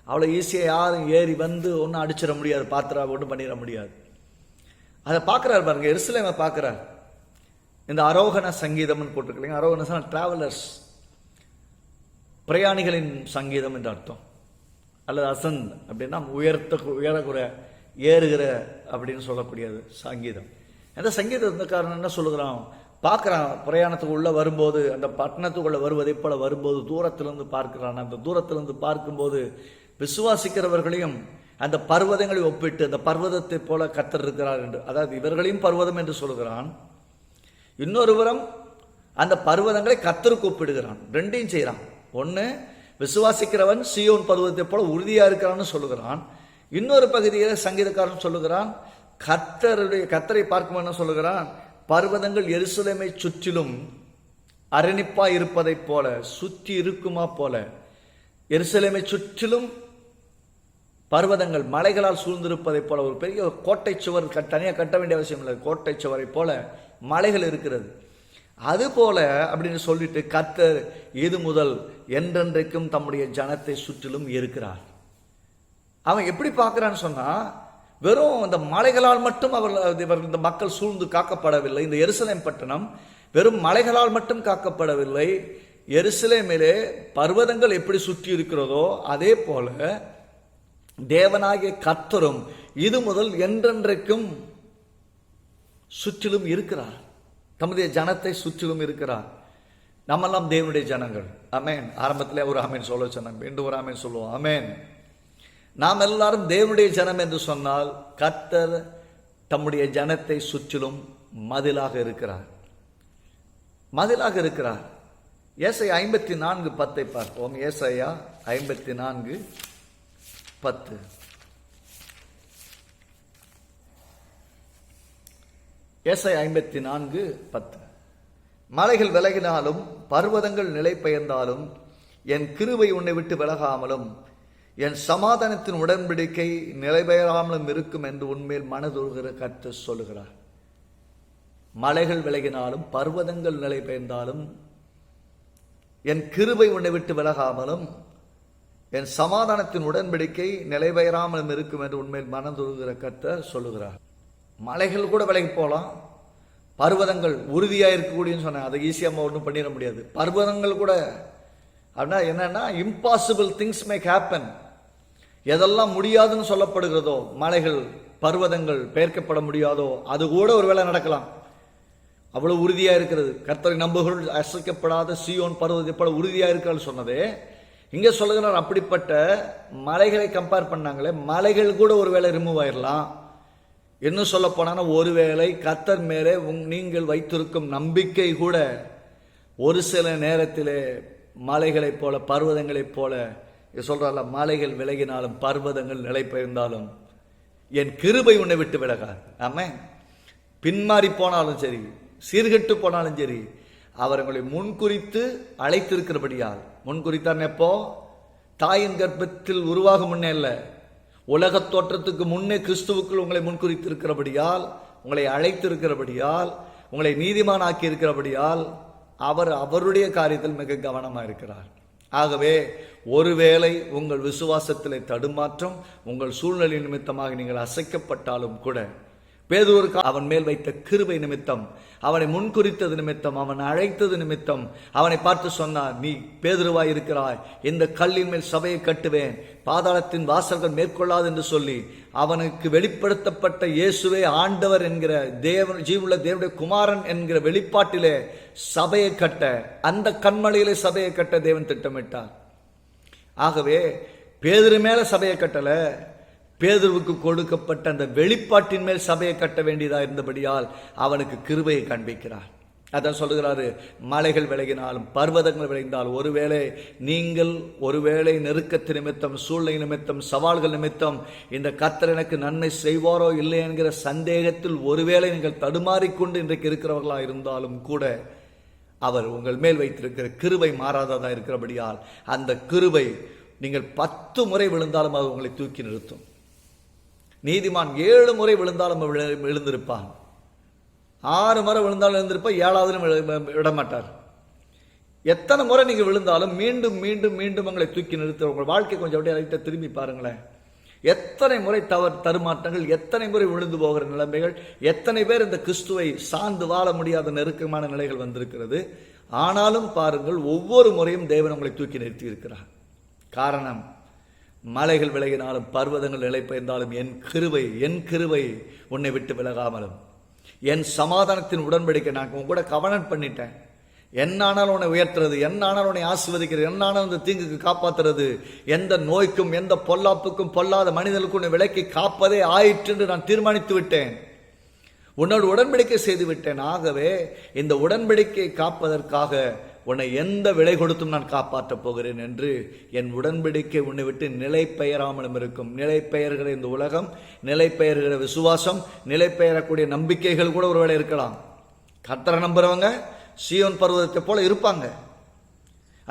அவ்வளோ ஈஸியாக யாரும் ஏறி ஒன்றும் அடிச்சிட முடியாது, பாத்திரா ஒன்றும் பண்ணிட முடியாது. அதை பார்க்குறாரு பாருங்க, எருசலேமை பார்க்குறார். இந்த அரோகண சங்கீதம்னு போட்டிருக்கீங்க. அரோகண டிராவலர்ஸ், பிரயாணிகளின் சங்கீதம் என்று அர்த்தம். அல்லது அசந்த் அப்படின்னா உயரக்குற ஏறுகிற அப்படின்னு சொல்லக்கூடியது சங்கீதம். அந்த சங்கீதக்காரன் என்ன சொல்லுகிறான், பார்க்குறான், பிரயாணத்துக்கு உள்ள வரும்போது அந்த பட்டணத்துக்குள்ள வருவதை போல வரும்போது தூரத்திலிருந்து பார்க்கிறான். அந்த தூரத்திலிருந்து பார்க்கும்போது விசுவாசிக்கிறவர்களையும் அந்த பர்வதங்களை ஒப்பிட்டு அந்த பர்வதத்தை போல கர்த்தர் இருக்கிறார் என்று, அதாவது இவர்களையும் பர்வதம் என்று சொல்கிறான். இன்னொருவரும் அந்த பர்வதங்களை கர்த்தருக்கு ஒப்பிடுகிறான். ரெண்டையும் செய்கிறான். ஒன்று, விசுவாசிக்கிறவன் சீயோன் பர்வதத்தை போல உறுதியா இருக்கிறான்னு சொல்லுகிறான். இன்னொரு பகுதியில் சங்கீதக்காரன் சொல்லுகிறான், கர்த்தரை பார்க்கும் என்ன சொல்லுகிறான், பர்வதங்கள் எருசலேமை சுற்றிலும் அரணிப்பா இருப்பதை போல, சுற்றி இருக்குமா போல, எருசலேமை சுற்றிலும் பர்வதங்கள் மலைகளால் சூழ்ந்திருப்பதை போல ஒரு பெரிய கோட்டை சுவர் தனியாக கட்ட வேண்டிய அவசியம் இல்லை. கோட்டை சுவரை போல மலைகள் இருக்கிறது. அதுபோல அப்படின்னு சொல்லிட்டு கர்த்தர் இது முதல் என்றென்றைக்கும் தம்முடைய ஜனத்தை சுற்றிலும் இருக்கிறார். அவன் எப்படி பார்க்கிறான்னு சொன்னா, வெறும் இந்த மலைகளால் மட்டும் இந்த மக்கள் சூழ்ந்து காக்கப்படவில்லை. இந்த எருசலேம் பட்டணம் வெறும் மலைகளால் மட்டும் காக்கப்படவில்லை. எருசலேமிலே பர்வதங்கள் எப்படி சுற்றி இருக்கிறதோ அதே போல தேவனாகிய கர்த்தரும் இது முதல் என்றென்றைக்கும் சுற்றிலும் இருக்கிறார். தம்முடைய ஜனத்தை சுற்றிலும் இருக்கிறார். நம்மெல்லாம் தேவனுடைய ஜனங்கள். ஆமென். ஆரம்பத்திலே ஒரு ஆமேன் சொல்ல சொன்னாங்க, மீண்டும் ஒரு ஆமேன் சொல்லுவோம். ஆமேன். நாம் எல்லாரும் தேவனுடைய ஜனம் என்று சொன்னால் கர்த்தர் தம்முடைய ஜனத்தை சுற்றிலும் மதிலாக இருக்கிறார். மதிலாக இருக்கிறார். ஏசாயா 54:10 பார்ப்போம். ஏசாயா 54:10. ஏசாயா 54:10. மலைகள் விலகினாலும் பர்வதங்கள் நிலை பெயர்ந்தாலும் என் கிருபை உன்னை விட்டு விலகாமலும் என் சமாதானத்தின் உடன்படிக்கை நிலைபெயராமலும் இருக்கும் என்று உண்மையில் மனதுருகிற கர்த்தர் சொல்லுகிறார். மலைகள் விலகினாலும் பர்வதங்கள் நிலை பெயர்ந்தாலும் என் கிருபை உன்னை விட்டு விலகாமலும் என் சமாதானத்தின் உடன்படிக்கை நிலைபெயராமலும் இருக்கும் என்று உண்மையில் மனதுருகிற கர்த்தர் சொல்லுகிறார். மலைகள் கூட விலகி போகலாம், பர்வதங்கள் உறுதியாக இருக்கக்கூடியன்னு சொன்னேன். அதை ஈஸியாக ஒன்றும் பண்ணிட முடியாது. பர்வதங்கள் கூட அப்படின்னா என்னன்னா, இம்பாசிபிள் திங்ஸ் மேக் ஹேப்பன். எதெல்லாம் முடியாதுன்னு சொல்லப்படுகிறதோ, மலைகள் பர்வதங்கள் பெயர்க்கப்பட முடியாதோ அது கூட ஒரு வேளை நடக்கலாம். அவ்வளவு உறுதியா இருக்கிறது. கர்த்தரை நம்புகள் அசைக்கப்படாத சீயோன் பர்வதத்தை போல உறுதியா இருக்கான்னு சொன்னதே இங்க சொல்லுகிறார். அப்படிப்பட்ட மலைகளை கம்பேர் பண்ணாங்களே, மலைகள் கூட ஒருவேளை ரிமூவ் ஆயிடலாம். இன்னும் சொல்ல போனா, ஒருவேளை கர்த்தர் மேலே நீங்கள் வைத்திருக்கும் நம்பிக்கை கூட ஒரு சில நேரத்திலே மலைகளைப் போல பர்வதங்களைப் போல சொல்றால, மலைகள் விலகினாலும் பர்வதங்கள் நிலை பெயர்ந்தாலும் என் கிருபை உன்னை விட்டு விலகாது. ஆமென். பின்மாறி போனாலும் சரி, சீர்கெட்டு போனாலும் சரி, அவர் உங்களை முன்குறித்து அழைத்திருக்கிறபடியால். முன்குறித்தான் எப்போ? தாயின் கர்ப்பத்தில் உருவாகும் முன்னே இல்லை, உலக தோற்றத்துக்கு முன்னே கிறிஸ்துவுக்குள் உங்களை முன்குறித்திருக்கிறபடியால், உங்களை அழைத்திருக்கிறபடியால், உங்களை நீதிமான் ஆக்கி இருக்கிறபடியால் அவர் அவருடைய காரியத்தில் மிக கவனமாக இருக்கிறார். ஆகவே ஒருவேளை உங்கள் விசுவாசத்திலே தடுமாற்றம், உங்கள் சூழ்நிலை நிமித்தமாக நீங்கள் அசைக்கப்பட்டாலும் கூட, பேதுருக்கு அவன் மேல் வைத்த கிருபை நிமித்தம், அவனை முன்குறித்தது நிமித்தம், அவன் அழைத்தது நிமித்தம் அவனை பார்த்து சொன்னார், நீ பேதுருவாய் இருக்கிறாய், இந்த கல்லின் மேல் சபையை கட்டுவேன், பாதாளத்தின் வாசல்கள் மேற்கொள்ளாது என்று சொல்லி அவனுக்கு வெளிப்படுத்தப்பட்ட இயேசுவே ஆண்டவர் என்கிற தேவன், ஜீவுள்ள தேவனுடைய குமாரன் என்கிற வெளிப்பாட்டிலே சபையை கட்ட, அந்த கண்மலையிலே சபையை கட்ட தேவன் திட்டமிட்டார். ஆகவே பேதுரு மேல சபையை கட்டல, பேதுருவுக்கு கொடுக்கப்பட்ட அந்த வெளிப்பாட்டின் மேல் சபையை கட்ட வேண்டியதா இருந்தபடியால் அவனுக்கு கிருபையை காண்பிக்கிறார். அதான் சொல்லுகிறாரு, மலைகள் விலகினாலும் பர்வதங்கள் விளைந்தால், ஒருவேளை நீங்கள் ஒருவேளை நெருக்கத்து நிமித்தம், சூழ்நிலை நிமித்தம், சவால்கள் நிமித்தம் இந்த கர்த்தர் எனக்கு நன்மை செய்வாரோ இல்லை என்கிற சந்தேகத்தில் ஒருவேளை நீங்கள் தடுமாறிக்கொண்டு இன்றைக்கு இருக்கிறவர்களாக இருந்தாலும் கூட, அவர் உங்கள் மேல் வைத்திருக்கிற கிருபை மாறாததா இருக்கிறபடியால் அந்த கிருபை நீங்கள் 10 முறை விழுந்தாலும் அது உங்களை தூக்கி நிறுத்தும். நீதிமான் 7 முறை விழுந்தாலும் எழுந்திருப்பான், 6 முறை விழுந்தாலும் எழுந்திருப்பான், 7வது விடமாட்டார். எத்தனை முறை நீங்க விழுந்தாலும் மீண்டும் மீண்டும் மீண்டும் உங்களை தூக்கி நிறுத்த உங்கள் வாழ்க்கை கொஞ்சம் அப்படியே லைட்டா திரும்பி பாருங்களேன். எத்தனை முறை தருமாற்றங்கள், எத்தனை முறை விழுந்து போகிற நிலைமைகள், எத்தனை பேர் இந்த கிறிஸ்துவை சார்ந்து வாழ முடியாத நெருக்கமான நிலைகள் வந்திருக்கிறது. ஆனாலும் பாருங்கள், ஒவ்வொரு முறையும் தேவன் உங்களை தூக்கி நிறுத்தி இருக்கிறார். காரணம், மலைகள் விலகினாலும் பர்வதங்கள் நிலை பெயர்ந்தாலும் என் கிருபை உன்னை விட்டு விலகாமலும், என் சமாதானத்தின் உடன்படிக்கை நான் உன் கூட கவனம் பண்ணிட்டேன். என்னானாலும் உன்னை உயர்த்துறது, என்னானாலும் உன்னை ஆசீர்வதிக்கிறது, என்னானாலும் இந்த தீங்குக்கு காப்பாற்றுறது, எந்த நோய்க்கும் எந்த பொல்லாப்புக்கும் பொல்லாத மனிதனுக்கும் உன்னை விலக்கி காப்பதே ஆயிற்று என்று நான் தீர்மானித்து விட்டேன். உன்னோடு உடன்படிக்கை செய்து விட்டேன். ஆகவே இந்த உடன்படிக்கை காப்பதற்காக உன்னை எந்த விலை கொடுத்தும் நான் காப்பாற்றப் போகிறேன் என்று என் உடன்படிக்கை உன்னை விட்டு நிலை பெயராமலும் இருக்கும். நிலை பெயர்கிற இந்த உலகம், நிலை பெயர்கிற விசுவாசம், நிலை பெயரக்கூடிய நம்பிக்கைகள் கூட ஒருவேளை இருக்கலாம். கர்த்தரை நம்புறவங்க சீயோன் பர்வதத்தை போல இருப்பாங்க.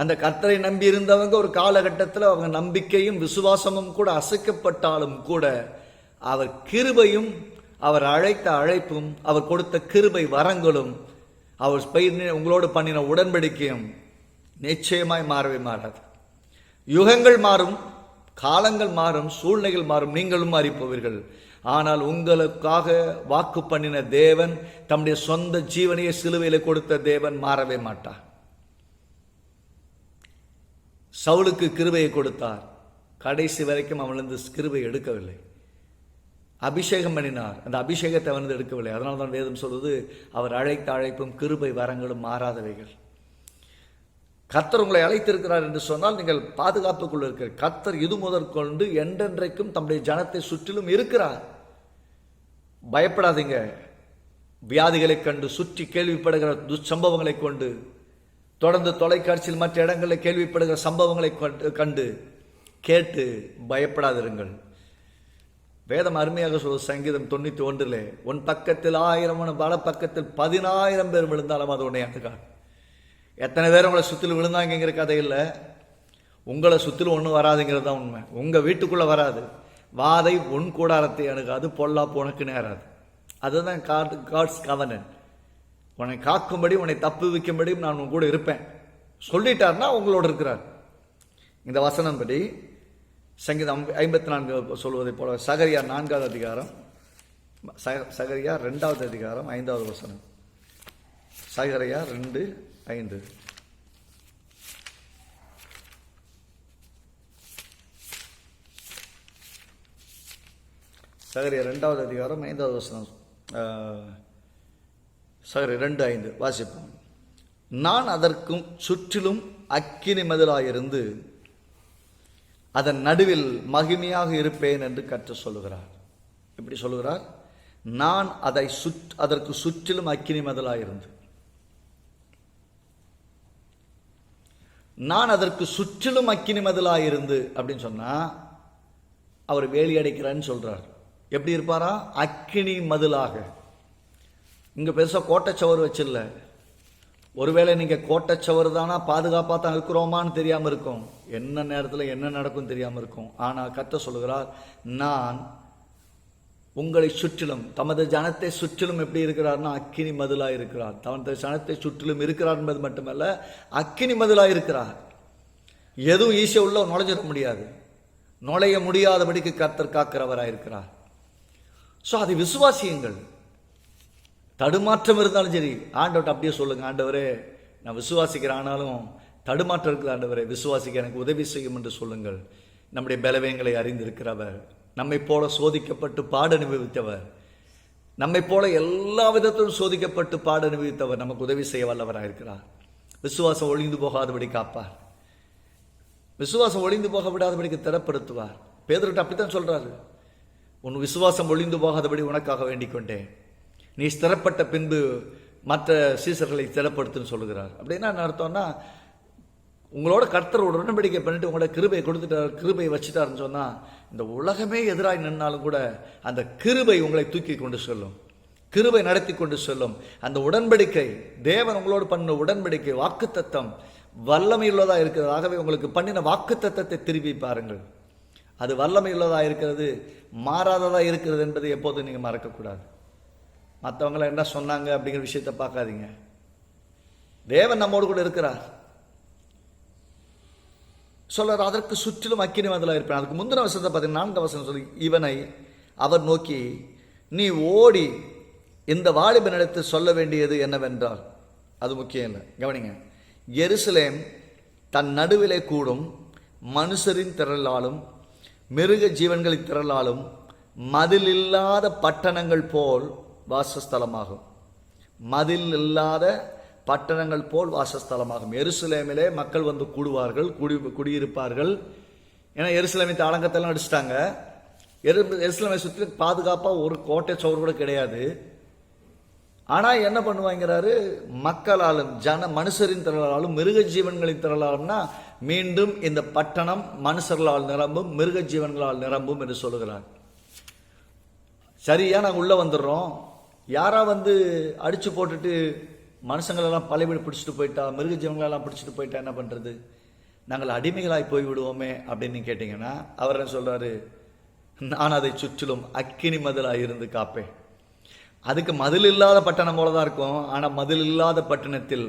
அந்த கர்த்தரை நம்பி இருந்தவங்க ஒரு காலகட்டத்தில் அவங்க நம்பிக்கையும் விசுவாசமும் கூட அசைக்கப்பட்டாலும் கூட அவர் கிருபையும், அவர் அழைத்த அழைப்பும், அவர் கொடுத்த கிருபை வரங்களும், அவர் உங்களோடு பண்ணின உடன்படிக்கையும் நிச்சயமாய் மாறவே மாறாது. யுகங்கள் மாறும், காலங்கள் மாறும், சூழ்நிலைகள் மாறும், நீங்களும் மாறி போவீர்கள். ஆனால் உங்களுக்காக வாக்கு பண்ணின தேவன், தம்முடைய சொந்த ஜீவனையை சிலுவையில் கொடுத்த தேவன் மாறவே மாட்டார். சவுலுக்கு கிருபையை கொடுத்தார், கடைசி வரைக்கும் அவனிருந்து கிருபை எடுக்கவில்லை. அபிஷேகம் பண்ணினார், அந்த அபிஷேகத்தை அவனது எடுக்கவில்லை. அதனால தான் வேதம் சொல்வது, அவர் அழைத்த அழைப்பும் கிருபை வரங்களும் மாறாதவைகள். கர்த்தர் உங்களை அழைத்திருக்கிறார் என்று சொன்னால் நீங்கள் பாதுகாப்புக்குள்ள இருக்கிற கர்த்தர் இது முதற்கொண்டு என்றென்றைக்கும் தம்முடைய ஜனத்தை சுற்றிலும் இருக்கிறார். பயப்படாதீங்க. வியாதிகளை கண்டு சுற்றி கேள்விப்படுகிற துச்சம்பவங்களை கொண்டு, தொடர்ந்து தொலைக்காட்சியில் மற்ற இடங்களில் கேள்விப்படுகிற சம்பவங்களை கண்டு கேட்டு பயப்படாதிருங்கள். வேதம் அருமையாக சொல்வது, சங்கீதம் 91 உன் பக்கத்தில் 1000 பல பக்கத்தில் 10,000 பேர் விழுந்தாலும் அது உன்னை அணுகாது. எத்தனை பேர் உங்களை சுற்றிலும் விழுந்தாங்கிற கதை இல்லை, உங்களை சுற்றிலும் ஒன்றும் வராதுங்கிறது தான் உண்மை. உங்கள் வீட்டுக்குள்ளே வராது. வாதை உன் கூடாரத்தை அணுகாது, பொல்லாப்பு உனக்கு நேராது. அதுதான் காட்ஸ் கவர்னன்ட். உன்னை காக்கும்படி, உன்னை தப்பு வைக்கும்படி நான் உன் கூட இருப்பேன் சொல்லிட்டார்னா உங்களோடு இருக்கிறார். இந்த வசனம் படி சங்கீதம் 54 சொல்வதை போல சகரியா 4வது அதிகாரம், சகரியா 2வது அதிகாரம் 5வது வசனம். சகரியா 2:5. சகரியா 2வது அதிகாரம் 5வது வசனம். சகரியா 2:5 வாசிப்போம். நான் அதற்கும் சுற்றிலும் அக்கினி மதிலாயிருந்து அதன் நடுவில் மகிமையாக இருப்பேன் என்று கற்று சொல்லுகிறார். எப்படி சொல்லுகிறார்? நான் அதற்கு சுற்றிலும் அக்கினி மதிலாயிருந்து, நான் அதற்கு சுற்றிலும் அக்கினி மதிலாயிருந்து அப்படின்னு சொன்னா அவர் வேலி அடைக்கிறான்னு சொல்றார். எப்படி இருப்பாரா? அக்கினி மதிலாக. இங்க பெருசா கோட்டைச்சவர் வச்சில்ல. ஒருவேளை நீங்க கோட்டைச்சவர் தானா பாதுகாப்பா தான் இருக்கிறோமான்னு தெரியாம இருக்கும், என்ன நேரத்தில் என்ன நடக்கும் தெரியாம இருக்கும். ஆனா கர்த்தர் சொல்லுகிறார், நான் உங்களை சுற்றிலும், தமது ஜனத்தை சுற்றிலும் எப்படி இருக்கிறார்னா அக்கினி மதிலா இருக்கிறார். தமது ஜனத்தை சுற்றிலும் இருக்கிறார் என்பது மட்டுமல்ல, அக்கினி மதிலா இருக்கிறார். எதுவும் ஈஸியா உள்ள நுழைஞ்சிட முடியாது, நுழைய முடியாதபடிக்கு கர்த்தர் காக்கிறவராயிருக்கிறார். ஸோ அதை விசுவாசியுங்கள். தடுமாற்றம் இருந்தாலும் சரி, ஆண்டவர்கிட்ட அப்படியே சொல்லுங்க, ஆண்டவரே நான் விசுவாசிக்கிறேன், ஆனாலும் தடுமாற்றம் இருக்குது ஆண்டவரே, விசுவாசிக்க எனக்கு உதவி செய்யும் என்று சொல்லுங்கள். நம்முடைய பலவீனங்களை அறிந்திருக்கிறவர், நம்மை போல சோதிக்கப்பட்டு பாட அனுபவித்தவர், நம்மை போல எல்லா விதத்திலும் சோதிக்கப்பட்டு பாட அனுபவித்தவர் நமக்கு உதவி செய்ய வல்லவராயிருக்கிறார். விசுவாசம் ஒழிந்து போகாதபடி காப்பார், விசுவாசம் ஒழிந்து போக விடாதபடிக்கு திறப்படுத்துவார். பேதுருட்ட அப்படித்தான் சொல்றாரு, உன் விசுவாசம் ஒழிந்து போகாதபடி உனக்காக வேண்டிக் கொண்டேன், நீ ஸ்திரப்பட்ட பின்பு மற்ற சீசர்களை ஸ்திரப்படுத்துன்னு சொல்லுகிறார். அப்படின்னா என்ன அர்த்தம்னா, உங்களோட கர்த்தர் உடன்படிக்கை பண்ணிட்டு உங்களோட கிருபை கொடுத்துட்டார், கிருபை வச்சுட்டாருன்னு சொன்னா இந்த உலகமே எதிராக நின்னாலும் கூட அந்த கிருபை உங்களை தூக்கி கொண்டு செல்லும், கிருபை நடத்தி கொண்டு செல்லும். அந்த உடன்படிக்கை, தேவன் உங்களோடு பண்ண உடன்படிக்கை, வாக்குத்தத்தம் வல்லமையுள்ளதா இருக்கிறது. ஆகவே உங்களுக்கு பண்ணின வாக்குத்தத்தத்தை திருப்பி பாருங்கள், அது வல்லமையுள்ளதா இருக்கிறது, மாறாததா இருக்கிறது என்பதை எப்போதும் நீங்க மறக்கக்கூடாது. மற்றவங்கள என்ன சொன்னாங்க அப்படிங்கிற விஷயத்தை பார்க்காதீங்க. தேவன் நம்மோடு கூட இருக்கிறார். சொல்றார், அதற்கு சுற்றிலும் அக்கினி மதிலா இருப்பேன். அதுக்கு முந்தின வசனத்தை பார்த்தீங்கன்னா 4வது வசனம் சொல்லி, இவனை அவர் நோக்கி, நீ ஓடி இந்த வாலிபனிடத்து சொல்ல வேண்டியது என்னவென்றால், அது முக்கியம் இல்லை, கவனிங்க. எருசலேம் தன் நடுவிலே கூடும் மனுஷரின் திரளாலும் மிருக ஜீவன்களின் திரளாலும் மதில் இல்லாத பட்டணங்கள் போல் வாசஸ்தலமாகும். மதில் இல்லாத பட்டணங்கள் போல் வாசஸ்தலமாகும். எருசலேமிலே மக்கள் வந்து கூடுவார்கள், குடியிருப்பார்கள். ஏன்னா எருசலேமின் ஆலங்கத்தெல்லாம் அடிச்சிட்டாங்க. எருசலேமை சுற்றி பாதுகாப்பாக ஒரு கோட்டை சோறு கூட கிடையாது. ஆனால் என்ன பண்ணுவாங்கிறாரு, மக்களாலும் மனுஷரின் திரளாலும் மிருக ஜீவன்களின் திரளாலும்னா மீண்டும் இந்த பட்டணம் மனுஷர்களால் நிரம்பும், மிருக ஜீவன்களால் நிரம்பும் என்று சொல்லுகிறார். சரியா நாங்கள் உள்ள வந்துடுறோம், யாரா வந்து அடிச்சு போட்டுட்டு மனுஷங்களெல்லாம் பழைய பிடிச்சிட்டு போயிட்டா, மிருக ஜீவங்களெல்லாம் பிடிச்சிட்டு போயிட்டா என்ன பண்ணுறது? நாங்கள் அடிமைகளாய் போய்விடுவோமே அப்படின்னு கேட்டிங்கன்னா, அவர் என்ன சொல்கிறாரு? நான் அதை சுற்றிலும் அக்கினி மதிலாக இருந்து காப்பேன். அதுக்கு மதில் இல்லாத பட்டணம் போல தான் இருக்கும். ஆனால் மதில் இல்லாத பட்டணத்தில்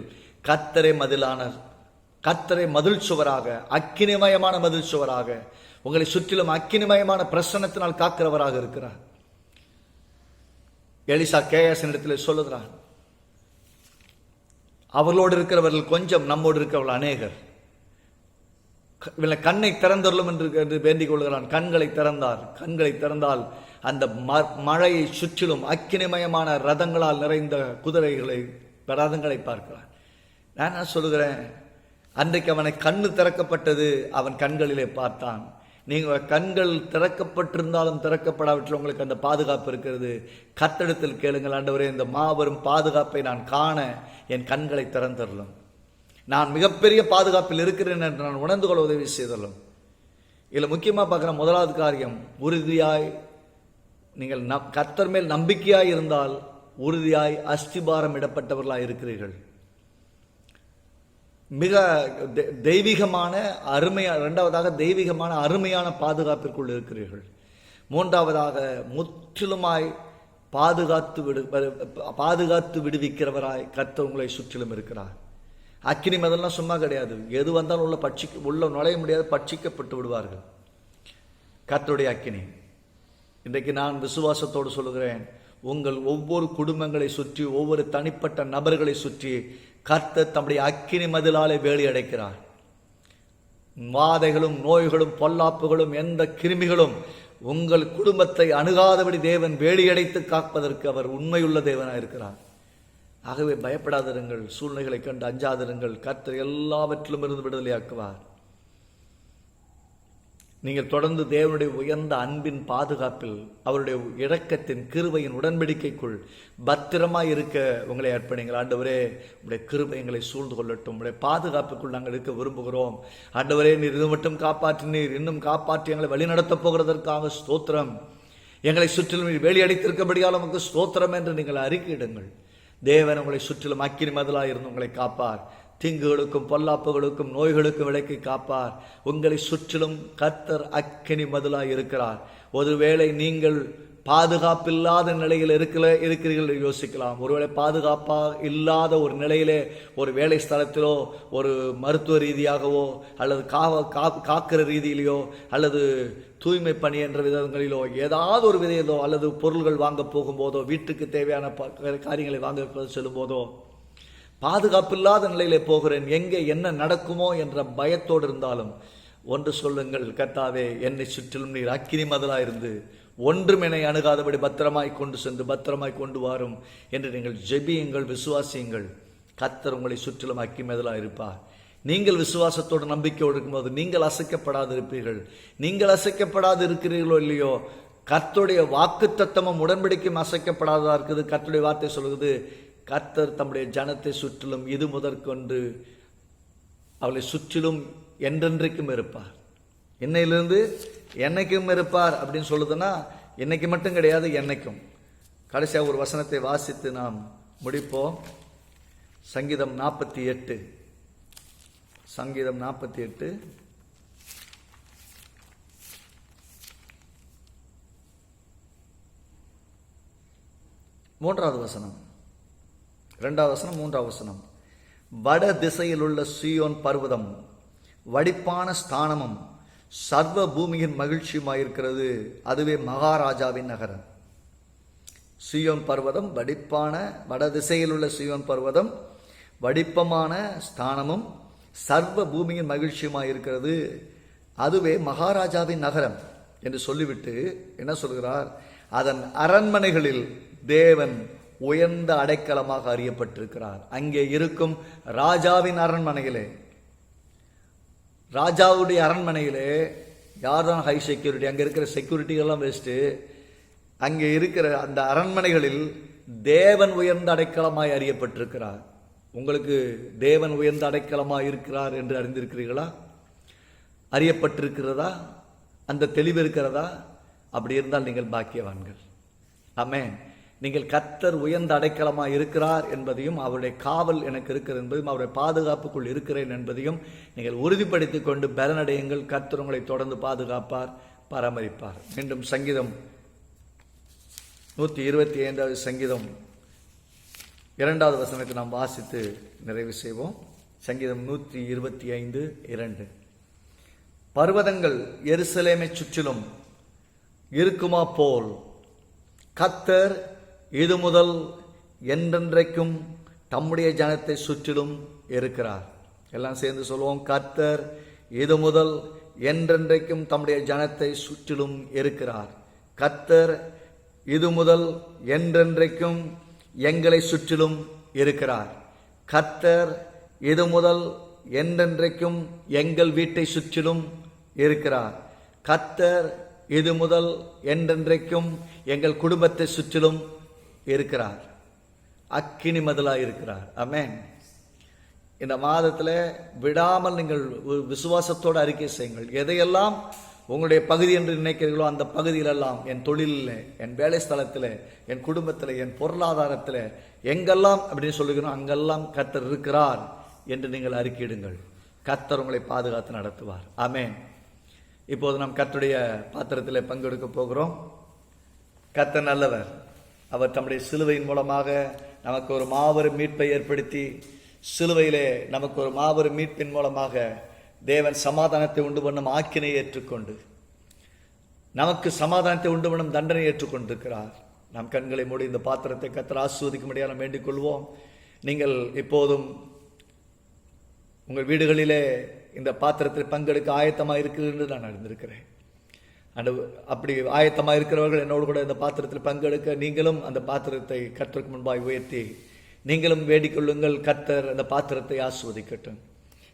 கர்த்தரே மதிலான, கர்த்தரே மதில் சுவராக, அக்கினிமயமான மதில் சுவராக, உங்களை சுற்றிலும் அக்கினிமயமான பிரசன்னத்தினால் காக்கிறவராக இருக்கிறார். எலிசா கேயாஸ் இடத்தில் சொல்லுகிறார், அவர்களோடு இருக்கிறவர்கள் கொஞ்சம், நம்மோடு இருக்கிறவர்கள் அநேகர். கண்ணை திறந்தருளும் என்று வேண்டிக் கொள்கிறான். கண்களை திறந்தார். கண்களை திறந்தால் அந்த மழையை சுற்றிலும் அக்கினிமயமான ரதங்களால் நிறைந்த குதிரைகளை, ரதங்களை பார்க்கிறான். நான் என்ன சொல்லுகிறேன்? அன்றைக்கு அவனை கண்ணு திறக்கப்பட்டது, அவன் கண்களிலே பார்த்தான். நீங்கள் கண்கள் திறக்கப்பட்டிருந்தாலும் திறக்கப்படாவிட்டால் உங்களுக்கு அந்த பாதுகாப்பு இருக்கிறது. கர்த்தரிடத்தில் கேளுங்கள், ஆண்டவரே இந்த மாபெரும் பாதுகாப்பை நான் காண என் கண்களை திறந்தருளும், நான் மிகப்பெரிய பாதுகாப்பில் இருக்கிறேன் என்று நான் உணர்ந்து கொள்ள உதவி செய்தலும். இதில் முக்கியமாக பார்க்குற முதலாவது காரியம், உறுதியாய் நீங்கள் கர்த்தர் மேல் நம்பிக்கையாய் இருந்தால் உறுதியாய் அஸ்திபாரம் இடப்பட்டவர்களாக இருக்கிறீர்கள். மிக தெய்வீகமான இரண்டாவதாக தெய்வீகமான அருமையான பாதுகாப்பிற்குள் இருக்கிறீர்கள். மூன்றாவதாக முற்றிலுமாய் பாதுகாத்து விடுவிக்கிறவராய் கர்த்தர் உங்களை சுற்றிலும் இருக்கிறார். அக்கினி மதெல்லாம் சும்மா கிடையாது. எது வந்தாலும் உள்ள நுழைய முடியாது, பட்சிக்கப்பட்டு விடுவார்கள். கர்த்தருடைய அக்கினி. இன்றைக்கு நான் விசுவாசத்தோடு சொல்லுகிறேன், உங்கள் ஒவ்வொரு குடும்பங்களை சுற்றி, ஒவ்வொரு தனிப்பட்ட நபர்களை சுற்றி கர்த்தர் தம்முடைய அக்கினி மதிலாலே வேலி அடைக்கிறார். வாதைகளும் நோய்களும் பொல்லாப்புகளும் எந்த கிருமிகளும் உங்கள் குடும்பத்தை அணுகாதபடி தேவன் வேலி அடைத்து காப்பதற்கு அவர் உண்மையுள்ள தேவனாக இருக்கிறார். ஆகவே பயப்படாதிருங்கள், சூழ்நிலைகளை கண்டு அஞ்சாதிருங்கள். கர்த்தர் எல்லாவற்றிலும் இருந்து விடுதலையாக்குவார். நீங்கள் தொடர்ந்து தேவனுடைய உயர்ந்த அன்பின் பாதுகாப்பில், அவருடைய இரக்கத்தின் கிருபையின் உடன்படிக்கைக்குள் பத்திரமாய் இருக்க உங்களை அர்ப்பணிங்கள். ஆண்டவரே, உடைய கிருபை எங்களை சூழ்ந்து கொள்ளட்டும். உடைய பாதுகாப்புக்குள் நாங்கள் இருக்க விரும்புகிறோம். ஆண்டவரே, நீர் இது மட்டும் காப்பாற்றினீர், இன்னும் காப்பாற்றி எங்களை வழிநடத்தப் போகிறதற்காக ஸ்தோத்திரம். எங்களை சுற்றிலும் வேலி அடைத்திருக்கபடியால் நமக்கு ஸ்தோத்திரம் என்று நீங்கள் அறிக்கையிடுங்கள். தேவன் உங்களை சுற்றிலும் அக்கினி மதிலாக இருந்து உங்களை காப்பார். தீங்குகளுக்கும் பொல்லாப்புகளுக்கும் நோய்களுக்கும் விலக்கி காப்பார். உங்களை சுற்றிலும் கர்த்தர் அக்கினி மதிலாக இருக்கிறார். ஒருவேளை நீங்கள் பாதுகாப்பில்லாத நிலையில் இருக்கிறீர்கள் யோசிக்கலாம். ஒருவேளை பாதுகாப்பாக இல்லாத ஒரு நிலையிலே, ஒரு வேலை ஸ்தலத்திலோ, ஒரு மருத்துவ ரீதியாகவோ, அல்லது காக்கிற ரீதியிலையோ, அல்லது தூய்மை பணி என்ற விதங்களிலோ, ஏதாவது ஒரு விதையதோ, அல்லது பொருள்கள் வாங்க போகும்போதோ, வீட்டுக்கு தேவையான காரியங்களை வாங்க செல்லும் போதோ பாதுகாப்பில்லாத நிலையிலே போகிறேன், எங்கே என்ன நடக்குமோ என்ற பயத்தோடு இருந்தாலும் ஒன்று சொல்லுங்கள், கர்த்தாவே, என்னை சுற்றிலும் நீர் அக்கினி மதிலாக இருந்து ஒன்றும் என்னை அணுகாதபடி பத்திரமாய் கொண்டு சென்று பத்திரமாய் கொண்டு வாரும் என்று நீங்கள் ஜெபியுங்கள், விசுவாசியுங்கள். கர்த்தர் உங்களை சுற்றிலும் அக்கினி மதிலாக இருப்பார். நீங்கள் விசுவாசத்தோடு நம்பிக்கையோடு இருக்கும்போது நீங்கள் அசைக்கப்படாது இருப்பீர்கள். நீங்கள் அசைக்கப்படாது இருக்கிறீர்களோ இல்லையோ, கர்த்தருடைய வாக்கு தத்தமும் உடன்படிக்கையும் அசைக்கப்படாததா இருக்குது. கர்த்தருடைய வார்த்தை சொல்லுகிறது, கர்த்தர் தம்முடைய ஜனத்தை சுற்றிலும் இது முதற்கொண்டு அவளை சுற்றிலும் என்றென்றைக்கும் இருப்பார். என்னையிலிருந்து என்னைக்கும் இருப்பார் அப்படின்னு சொல்லுதுன்னா, என்னைக்கு மட்டும் கிடையாது, என்னைக்கும். கடைசியாக ஒரு வசனத்தை வாசித்து நாம் முடிப்போம். சங்கீதம் 48, சங்கீதம் 48 மூன்றாவது வசனம், 2வது வசனம், 3வது வசனம். வட திசையில் உள்ள சீயோன் பர்வதம் வடிப்பான ஸ்தானமும் சர்வ பூமியின் மகிழ்ச்சியுமாயிருக்கிறது, அதுவே மகாராஜாவின் நகரம். சீயோன் பர்வதம் வடிப்பான, வட திசையில் உள்ள சீயோன் பர்வதம் வடிப்பமான ஸ்தானமும் சர்வ பூமியின் மகிழ்ச்சியுமாயிருக்கிறது, அதுவே மகாராஜாவின் நகரம் என்று சொல்லிவிட்டு என்ன சொல்கிறார்? அதன் அரண்மனைகளில் தேவன் உயர்ந்த அடைக்கலமாக அறியப்பட்டிருக்கிறார். அங்கே இருக்கும் ராஜாவின் அரண்மனையிலே, ராஜாவுடைய அரண்மனையிலே யார்தான் ஹை செக்யூரிட்டி? அங்கே இருக்கிற செக்யூரிட்டிகள்லாம் வேஸ்ட்டு. அங்கே இருக்கிற அந்த அரண்மனைகளில் தேவன் உயர்ந்த அடைக்கலமாய் அறியப்பட்டிருக்கிறார். உங்களுக்கு தேவன் உயர்ந்த அடைக்கலமாய் இருக்கிறார் என்று அறிந்திருக்கிறீர்களா? அறியப்பட்டிருக்கிறதா? அந்த தெளிவு இருக்கிறதா? அப்படி இருந்தால் நீங்கள் பாக்கியவான்கள். ஆமென். நீங்கள் கர்த்தர் உயர்ந்த அடைக்கலமாக இருக்கிறார் என்பதையும், அவருடைய காவல் எனக்கு இருக்கிறது என்பதையும், அவருடைய பாதுகாப்புக்குள் இருக்கிறேன் என்பதையும் நீங்கள் உறுதிப்படுத்திக் கொண்டு பலனடையுங்கள். கர்த்தர் உங்களை தொடர்ந்து பாதுகாப்பார், பராமரிப்பார். மீண்டும் சங்கீதம் 125வது சங்கீதம் 2வது வசனத்தை நாம் வாசித்து நிறைவு செய்வோம். சங்கீதம் 125:2. பர்வதங்கள் எருசலேமை சுற்றிலும் இருக்குமா போல் கர்த்தர் இது முதல் என்றென்றைக்கும் தம்முடைய ஜனத்தை சுற்றிலும் இருக்கிறார். எல்லாம் சேர்ந்து சொல்லுவோம். கர்த்தர் இது முதல் என்றென்றைக்கும் தம்முடைய ஜனத்தை சுற்றிலும் இருக்கிறார். கர்த்தர் இது முதல் என்றென்றைக்கும் எங்களை சுற்றிலும் இருக்கிறார். கர்த்தர் இது முதல் என்றென்றைக்கும் எங்கள் வீட்டை சுற்றிலும் இருக்கிறார். கர்த்தர் இது முதல் என்றென்றைக்கும் எங்கள் குடும்பத்தை சுற்றிலும் இருக்கிறார். அக்கினி மதிலாக இருக்கிறார். ஆமென். இந்த மாதத்தில் விடாமல் நீங்கள் விசுவாசத்தோடு அறிக்கை செய்யுங்கள். எதையெல்லாம் உங்களுடைய பகுதி என்று நினைக்கிறீர்களோ அந்த பகுதியிலெல்லாம், என் தொழிலில், என் வேலை ஸ்தலத்தில், என் குடும்பத்தில், என் பொருளாதாரத்தில், எங்கெல்லாம் அப்படின்னு சொல்லுகிறோம் அங்கெல்லாம் கர்த்தர் இருக்கிறார் என்று நீங்கள் அறிக்கையிடுங்கள். கர்த்தர் உங்களை பாதுகாத்து நடத்துவார். ஆமென். இப்போது நாம் கர்த்தருடைய பாத்திரத்தில் பங்கெடுக்க போகிறோம். கர்த்தர் நல்லவர். அவர் தம்முடைய சிலுவையின் மூலமாக நமக்கு ஒரு மாபெரும் மீட்பை ஏற்படுத்தி, சிலுவையிலே நமக்கு ஒரு மாபெரும் மீட்பின் மூலமாக தேவன் சமாதானத்தை உண்டு பண்ணும் ஆக்கினை ஏற்றுக்கொண்டு, நமக்கு சமாதானத்தை உண்டு பண்ணும் தண்டனை ஏற்றுக்கொண்டிருக்கிறார். நாம் கண்களை மூடி இந்த பாத்திரத்தை கர்த்தர் ஆசீர்வதிக்கும்படியாக நாம் வேண்டிக் கொள்வோம். நீங்கள் இப்போதும் உங்கள் வீடுகளிலே இந்த பாத்திரத்தில் பங்கெடுக்க ஆயத்தமாக இருக்கிறது என்று நான் அறிந்திருக்கிறேன். அப்படி ஆயத்தமாக இருக்கிறவர்கள் என்னோடு கூட இந்த பாத்திரத்தில் பங்கெடுக்க நீங்களும் அந்த பாத்திரத்தை கர்த்தருக்கு முன்பாய் உயர்த்தி நீங்களும் வேண்டிக் கொள்ளுங்கள். கர்த்தர் அந்த பாத்திரத்தை ஆசீர்வதிக்கட்டும்.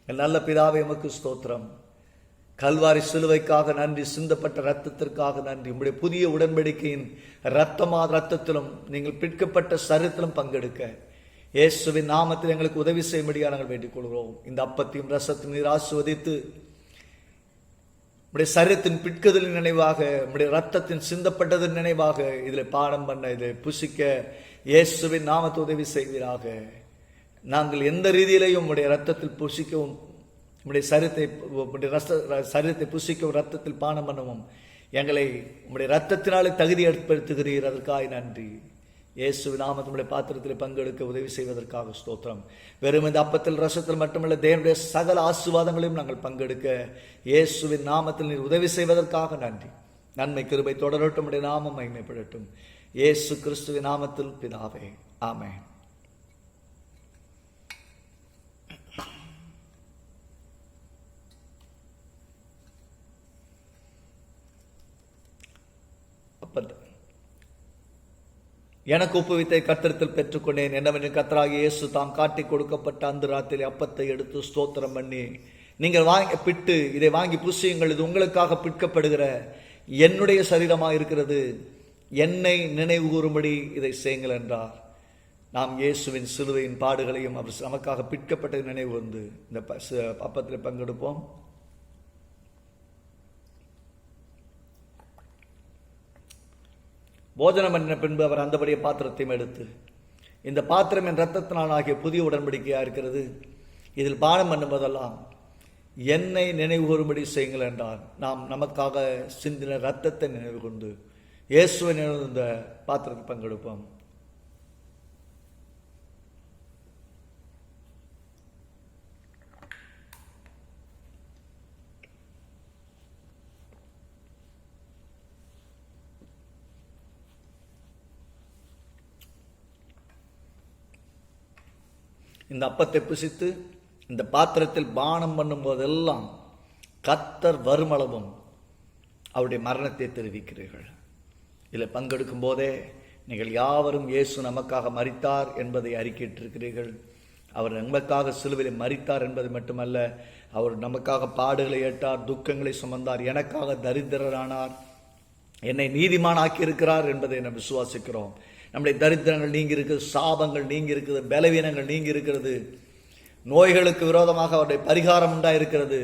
நல்ல பிதாவே, உமக்கு ஸ்தோத்திரம். கல்வாரி சிலுவைக்காக நன்றி, சிந்தப்பட்ட இரத்தத்திற்காக நன்றி. உங்களுடைய புதிய உடன்படிக்கையின் இரத்தத்திலும் நீங்கள் பிற்கப்பட்ட சரீரத்திலும் பங்கெடுக்க இயேசுவின் நாமத்தில் எங்களுக்கு உதவி செய்யும்படியாக நாங்கள் வேண்டிக் கொள்கிறோம். இந்த அப்பத்தையும் ரசத்தையும் நீர் ஆசீர்வதித்து உடைய சரீரத்தின் பிற்குதலின் நினைவாக, உடைய ரத்தத்தின் சிந்தப்பட்டதன் நினைவாக இதில் பானம் பண்ண, இதில் புசிக்க இயேசுவின் நாமத்தை உதவி செய்வீராக. நாங்கள் எந்த ரீதியிலையும் உடைய ரத்தத்தில் புசிக்கவும், உடைய சரீரத்தை புசிக்கவும், ரத்தத்தில் பானம் பண்ணவும் எங்களை உடைய ரத்தத்தினாலே தகுதி ஏற்படுத்துகிறீர். அதற்காக நன்றி. இயேசுவின் நாமத்தினுடைய பாத்திரத்தில் பங்கெடுக்க உதவி செய்வதற்காக ஸ்தோத்திரம். வெறும் இந்த அப்பத்தில் ரசத்தில் மட்டுமல்ல, தேவனுடைய சகல ஆசீர்வாதங்களையும் நாங்கள் பங்கெடுக்க இயேசுவின் நாமத்தில் நீர் உதவி செய்வதற்காக நன்றி. நன்மை கிருபை தொடரட்டும், உடைய நாமம் மகிமைப்படட்டும். இயேசு கிறிஸ்துவின் நாமத்தில் பிதாவே, ஆமென். எனக்கு ஒப்புவித்தை கர்த்தரிடத்தில் பெற்றுக்கொண்டேன். என்னவென்று கர்த்தராகிய இயேசு தாம் காட்டி கொடுக்கப்பட்ட அந்த ராத்திரி அப்பத்தை எடுத்து ஸ்தோத்திரம் பண்ணி, நீங்கள் பிட்டு இதை வாங்கி புசியுங்கள், இது உங்களுக்காக பிற்கப்படுகிற என்னுடைய சரீரமாக இருக்கிறது, என்னை நினைவு கூறும்படி இதை செய்யுங்கள் என்றார். நாம் இயேசுவின் சிலுவையின் பாடுகளையும் அவர் நமக்காக பிற்கப்பட்ட நினைவு வந்து இந்த அப்பத்தில் பங்கெடுப்போம். போஜனம் பண்ணின பின்பு அவர் அந்தபடியே பாத்திரத்தையும் எடுத்து, இந்த பாத்திரம் என் இரத்தத்தினால் ஆகிய புதிய உடன்படிக்கையாக இருக்கிறது, இதில் பானம் பண்ணும்போதெல்லாம் என்னை நினைவு கூறும்படி செய்யுங்கள் என்றார். நாம் நமக்காக சிந்தின இரத்தத்தை நினைவு கொண்டு இயேசுவை நினைவு இந்த பாத்திரத்தில் பங்கெடுப்போம். இந்த அப்பத்தை புசித்து இந்த பாத்திரத்தில் பானம் பண்ணும் போதெல்லாம் கர்த்தர் வருமளவும் அவருடைய மரணத்தை தெரிவிக்கிறீர்கள். இதில் பங்கெடுக்கும் போதே நீங்கள் யாவரும் இயேசு நமக்காக மரித்தார் என்பதை அறிக்கையிட்டிருக்கிறீர்கள். அவர் நமக்காக சிலுவையில் மரித்தார் என்பது மட்டுமல்ல, அவர் நமக்காக பாடுகளை ஏற்றார், துக்கங்களை சுமந்தார், எனக்காக தரித்திரரானார், என்னை நீதிமான் ஆக்கியிருக்கிறார் என்பதை நாம் விசுவாசிக்கிறோம். நம்முடைய தரித்திரங்கள் நீங்கி இருக்கிறது, சாபங்கள் நீங்கி இருக்கிறது, பலவீனங்கள் நீங்கி இருக்கிறது, நோய்களுக்கு விரோதமாக அவருடைய பரிகாரம் உண்டாயிருக்கிறது.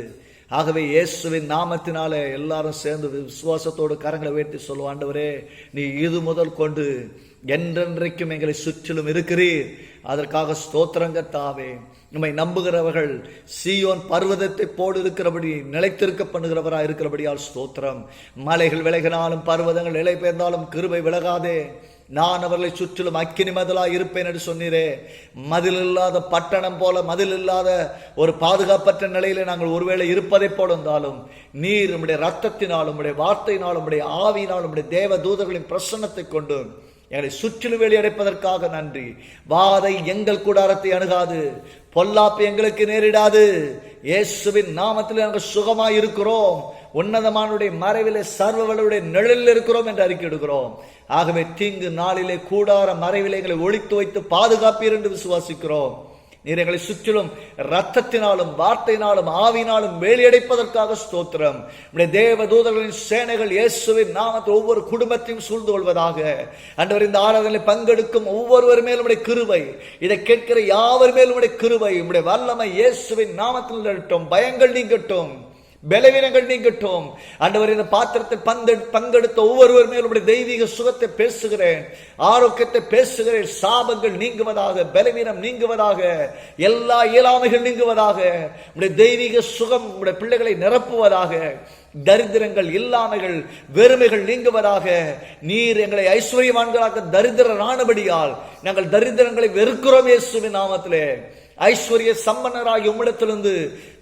ஆகவே இயேசுவின் நாமத்தினாலே எல்லாரும் சேர்ந்து விசுவாசத்தோடு கரங்களை உயர்த்தி சொல்லுவோம், ஆண்டவரே, நீ இது முதல் கொண்டு என்றென்றைக்கும் எங்களை சுற்றிலும் இருக்கிறீர். அதற்காக ஸ்தோத்திரம் கர்த்தாவே. நம்மை நம்புகிறவர்கள் சீயோன் பர்வதத்தை போல் இருக்கிறபடி நிலைத்திருக்க பண்ணுகிறவராய் இருக்கிறபடியால் ஸ்தோத்திரம். மலைகள் விலகினாலும் பர்வதங்கள் நிலை பெயர்ந்தாலும் கிருபை விலகாதே. நான் அவர்களை சுற்றிலும் அக்கினி மதிலாய் இருப்பேன் என்று சொன்னீரே. மதில் இல்லாத பட்டணம் போல, மதில் இல்லாத ஒரு பாதுகாப்பற்ற நிலையில நாங்கள் ஒருவேளை இருப்பதை போல இருந்தாலும், நீர் உம்முடைய ரத்தத்தினாலும் உம்முடைய வார்த்தையினாலும் உம்முடைய ஆவியினாலும் உம்முடைய தேவ தூதர்களின் பிரசன்னத்தை கொண்டு எங்களை சுற்றிலும் வெளியடைப்பதற்காக நன்றி. வாதை எங்கள் கூடாரத்தை அணுகாது, பொல்லாப்பு எங்களுக்கு நேரிடாது. இயேசுவின் நாமத்தில் நாங்கள் சுகமாய் இருக்கிறோம். உன்னதமானுடைய மறைவிலே சர்வவளுடைய நிழலில் இருக்கிறோம் என்று அறிக்கையிடுகிறோம். ஆகவே தீங்கு நாளிலே கூடார மறைவிலே எங்களை ஒளித்து வைத்து பாதுகாப்பீர் என்று விசுவாசிக்கிறோம். நீர் எங்களை சுற்றிலும் ரத்தத்தினாலும் வார்த்தையினாலும் ஆவினாலும் வேலியடைப்பதற்காக ஸ்தோத்திரம். தேவ தூதர்களின் சேனைகள் இயேசுவின் நாமத்தில் ஒவ்வொரு குடும்பத்தையும் சூழ்ந்து கொள்வதாக. ஆண்டவர், இந்த ஆராதனையில் பங்கெடுக்கும் ஒவ்வொருவர் மேலும் உடைய கிருபை, இதை கேட்கிற யாவர் மேலும் உடைய கிருபை, உடைய வல்லமை இயேசுவின் நாமத்தில் நிகழட்டும். பயங்கள் நீங்கட்டும், பலவீனங்கள் நீங்கட்டும். ஆண்டவர், இந்த பாத்திரத்தில் பங்கெடுத்த ஒவ்வொருவர் மேலும் உடைய தெய்வீக சுகத்தை பேசுகிறேன், ஆரோக்கியத்தை பேசுகிறேன். சாபங்கள் நீங்குவதாக, பலவீனம் நீங்குவதாக, எல்லா இயலாமைகள் நீங்குவதாக. உடைய தெய்வீக சுகம் உடைய பிள்ளைகளை நிரப்புவதாக. தரித்திரங்கள், இல்லாமைகள், வெறுமைகள் நீங்குவதாக. நீர் எங்களை ஐஸ்வர்யவான்களாக தரித்திரரானபடியால் நாங்கள் தரித்திரங்களை வெறுக்கிறோம் இயேசுவின் நாமத்திலே. ஐஸ்வர்ய சம்பன்னராகி உம்மிடத்திலிருந்து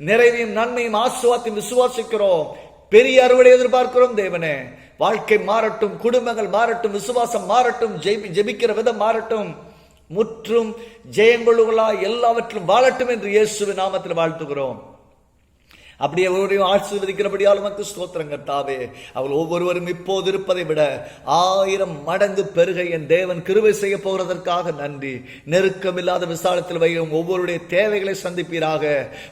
நிறைவையும் நன்மையும் ஆசீர்வாதத்தையும் விசுவாசிக்கிறோம். பெரிய அறுவடை எதிர்பார்க்கிறோம் தேவனே. வாழ்க்கை மாறட்டும், குடும்பங்கள் மாறட்டும், விசுவாசம் மாறட்டும், ஜெபிக்கிற விதம் மாறட்டும், முற்றும் ஜெயங்கொள்ளுகளா எல்லாவற்றிலும் வாழட்டும் என்று இயேசுவின் நாமத்தில் வாழ்த்துகிறோம். அப்படியே ஒவ்வொருவரையும் ஆசீர்வதிக்கிறபடியால் உமக்கு ஸ்தோத்திரம் கர்த்தாவே. அவள் ஒவ்வொருவரும் இப்போது இருப்பதை விட 1000 மடங்கு பெருக என் தேவன் கிருபை செய்ய போகிறதற்காக நன்றி. நெருக்கமில்லாத விசாலத்தில் வையும் ஒவ்வொருடைய தேவைகளை சந்திப்பீராக.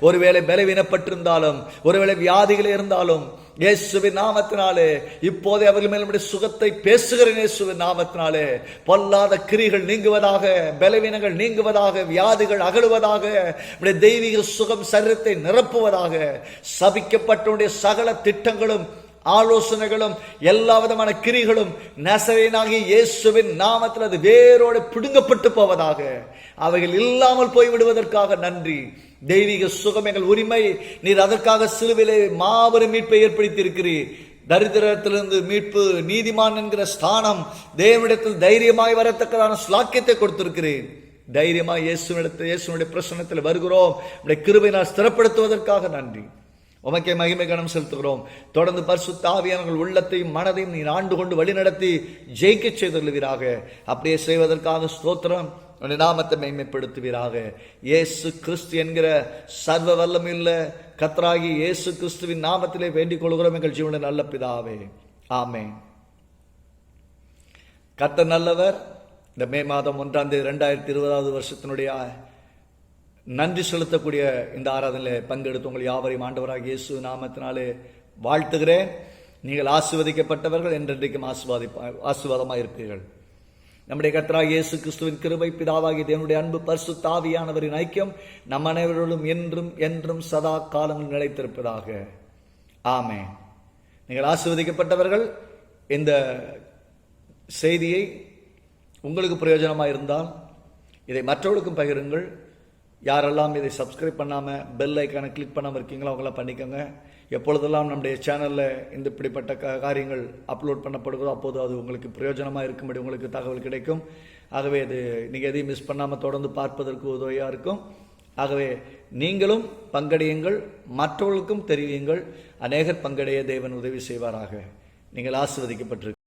ஒருவேளை பலவீனப்பட்டிருந்தாலும், ஒருவேளை வியாதிகள் இருந்தாலும், இயேசுவின் நாமத்தினாலே இப்போதே அவர்கள் மேல் சுகத்தை பேசுகிறேன். இயேசுவின் நாமத்தினாலே பொல்லாத கிரிகள் நீங்குவதாக, பலவீனங்கள் நீங்குவதாக, வியாதிகள் அகழுவதாக, தெய்வீக சுகம் சரீரத்தை நிரப்புவதாக. சபிக்கப்பட்டவருடைய சகல திட்டங்களும் ஆலோசனைகளும் எல்லா விதமான கிரிகளும் நசரேயனாகிய இயேசுவின் நாமத்தில் அது வேரோடு பிடுங்கப்பட்டு போவதாக. அவைகள் இல்லாமல் போய்விடுவதற்காக நன்றி. தெய்வீக சுகம் எங்கள் உரிமை. நீர் அதற்காக சிலுவிலே மாபெரும் மீட்பை ஏற்படுத்தி இருக்கிறீர். தரித்திரத்திலிருந்து மீட்பு, நீதிமான் என்கிற ஸ்தானம், தேவனிடத்தில் தைரியமாய் வரத்தக்கதான ஸ்லாக்கியத்தை கொடுத்திருக்கிறேன். தைரியமாய் இயேசுனுடைய பிரசன்னத்தில் வருகிறோம். உடைய கிருபையினால் ஸ்திரப்படுத்துவதற்காக நன்றி. உமக்கே மகிமை கனம் செலுத்துகிறோம். தொடர்ந்து பரிசுத்த ஆவியானவர்கள் உள்ளத்தையும் மனதையும் நீ ஆண்டு கொண்டு வழிநடத்தி ஜெயிக்க செய்துள்ளவீராக. அப்படியே செய்வதற்காக ஸ்தோத்திரம். உன்னுடைய நாமத்தை மேன்மைப்படுத்துவீராக. இயேசு கிறிஸ்து என்கிற சர்வ வல்லமையுள்ள கர்த்தராகிய இயேசு கிறிஸ்துவின் நாமத்திலே வேண்டிக் கொள்கிறோம் எங்கள் ஜீவனுடைய நல்ல பிதாவே, ஆமென். கர்த்தர் நல்லவர். இந்த மே மாதம் 1ஆம் தேதி 2020 வருஷத்தினுடைய நன்றி செலுத்தக்கூடிய இந்த ஆராதனையில் பங்கெடுத்து உங்கள் யாவரையும் ஆண்டவராகிய இயேசு நாமத்தினாலே வாழ்த்துகிறேன். நீங்கள் ஆசீர்வதிக்கப்பட்டவர்கள், என்றென்றைக்கும் ஆசீர்வாதமாக இருப்பீர்கள். நம்முடைய கர்த்தராகிய இயேசு கிறிஸ்துவின் கிருபை, பிதாவாகிய தேவனுடைய அன்பு, பரிசுத்த ஆவியானவரின் ஐக்கியம் நம் அனைவரோடும் என்றும் என்றும் சதா காலங்கள் நிலைத்திருப்பதாக. ஆமென். நீங்கள் ஆசீர்வதிக்கப்பட்டவர்கள். இந்த செய்தியை உங்களுக்கு பிரயோஜனமாக இருந்தால் இதை மற்றவர்களுக்கும் பகிருங்கள். யாரெல்லாம் இதை சப்ஸ்கிரைப் பண்ணாமல் பெல் ஐக்கானை கிளிக் பண்ணாமல் இருக்கீங்களோ அவங்களாம் பண்ணிக்கோங்க. எப்பொழுதெல்லாம் நம்முடைய சேனலில் இந்த இப்படிப்பட்ட காரியங்கள் அப்லோட் பண்ணப்படுகிறதோ அப்போது அது உங்களுக்கு பிரயோஜனமாக இருக்கும்படி உங்களுக்கு தகவல் கிடைக்கும். ஆகவே இது நீங்கள் எதையும் மிஸ் பண்ணாமல் தொடர்ந்து பார்ப்பதற்கு உதவியாக இருக்கும். ஆகவே நீங்களும் பங்கடையுங்கள், மற்றவர்களுக்கும் தெரிவியுங்கள். அநேகர் பங்கடைய தேவன் உதவி செய்வாராக. நீங்கள் ஆசீர்வதிக்கப்பட்டிருக்க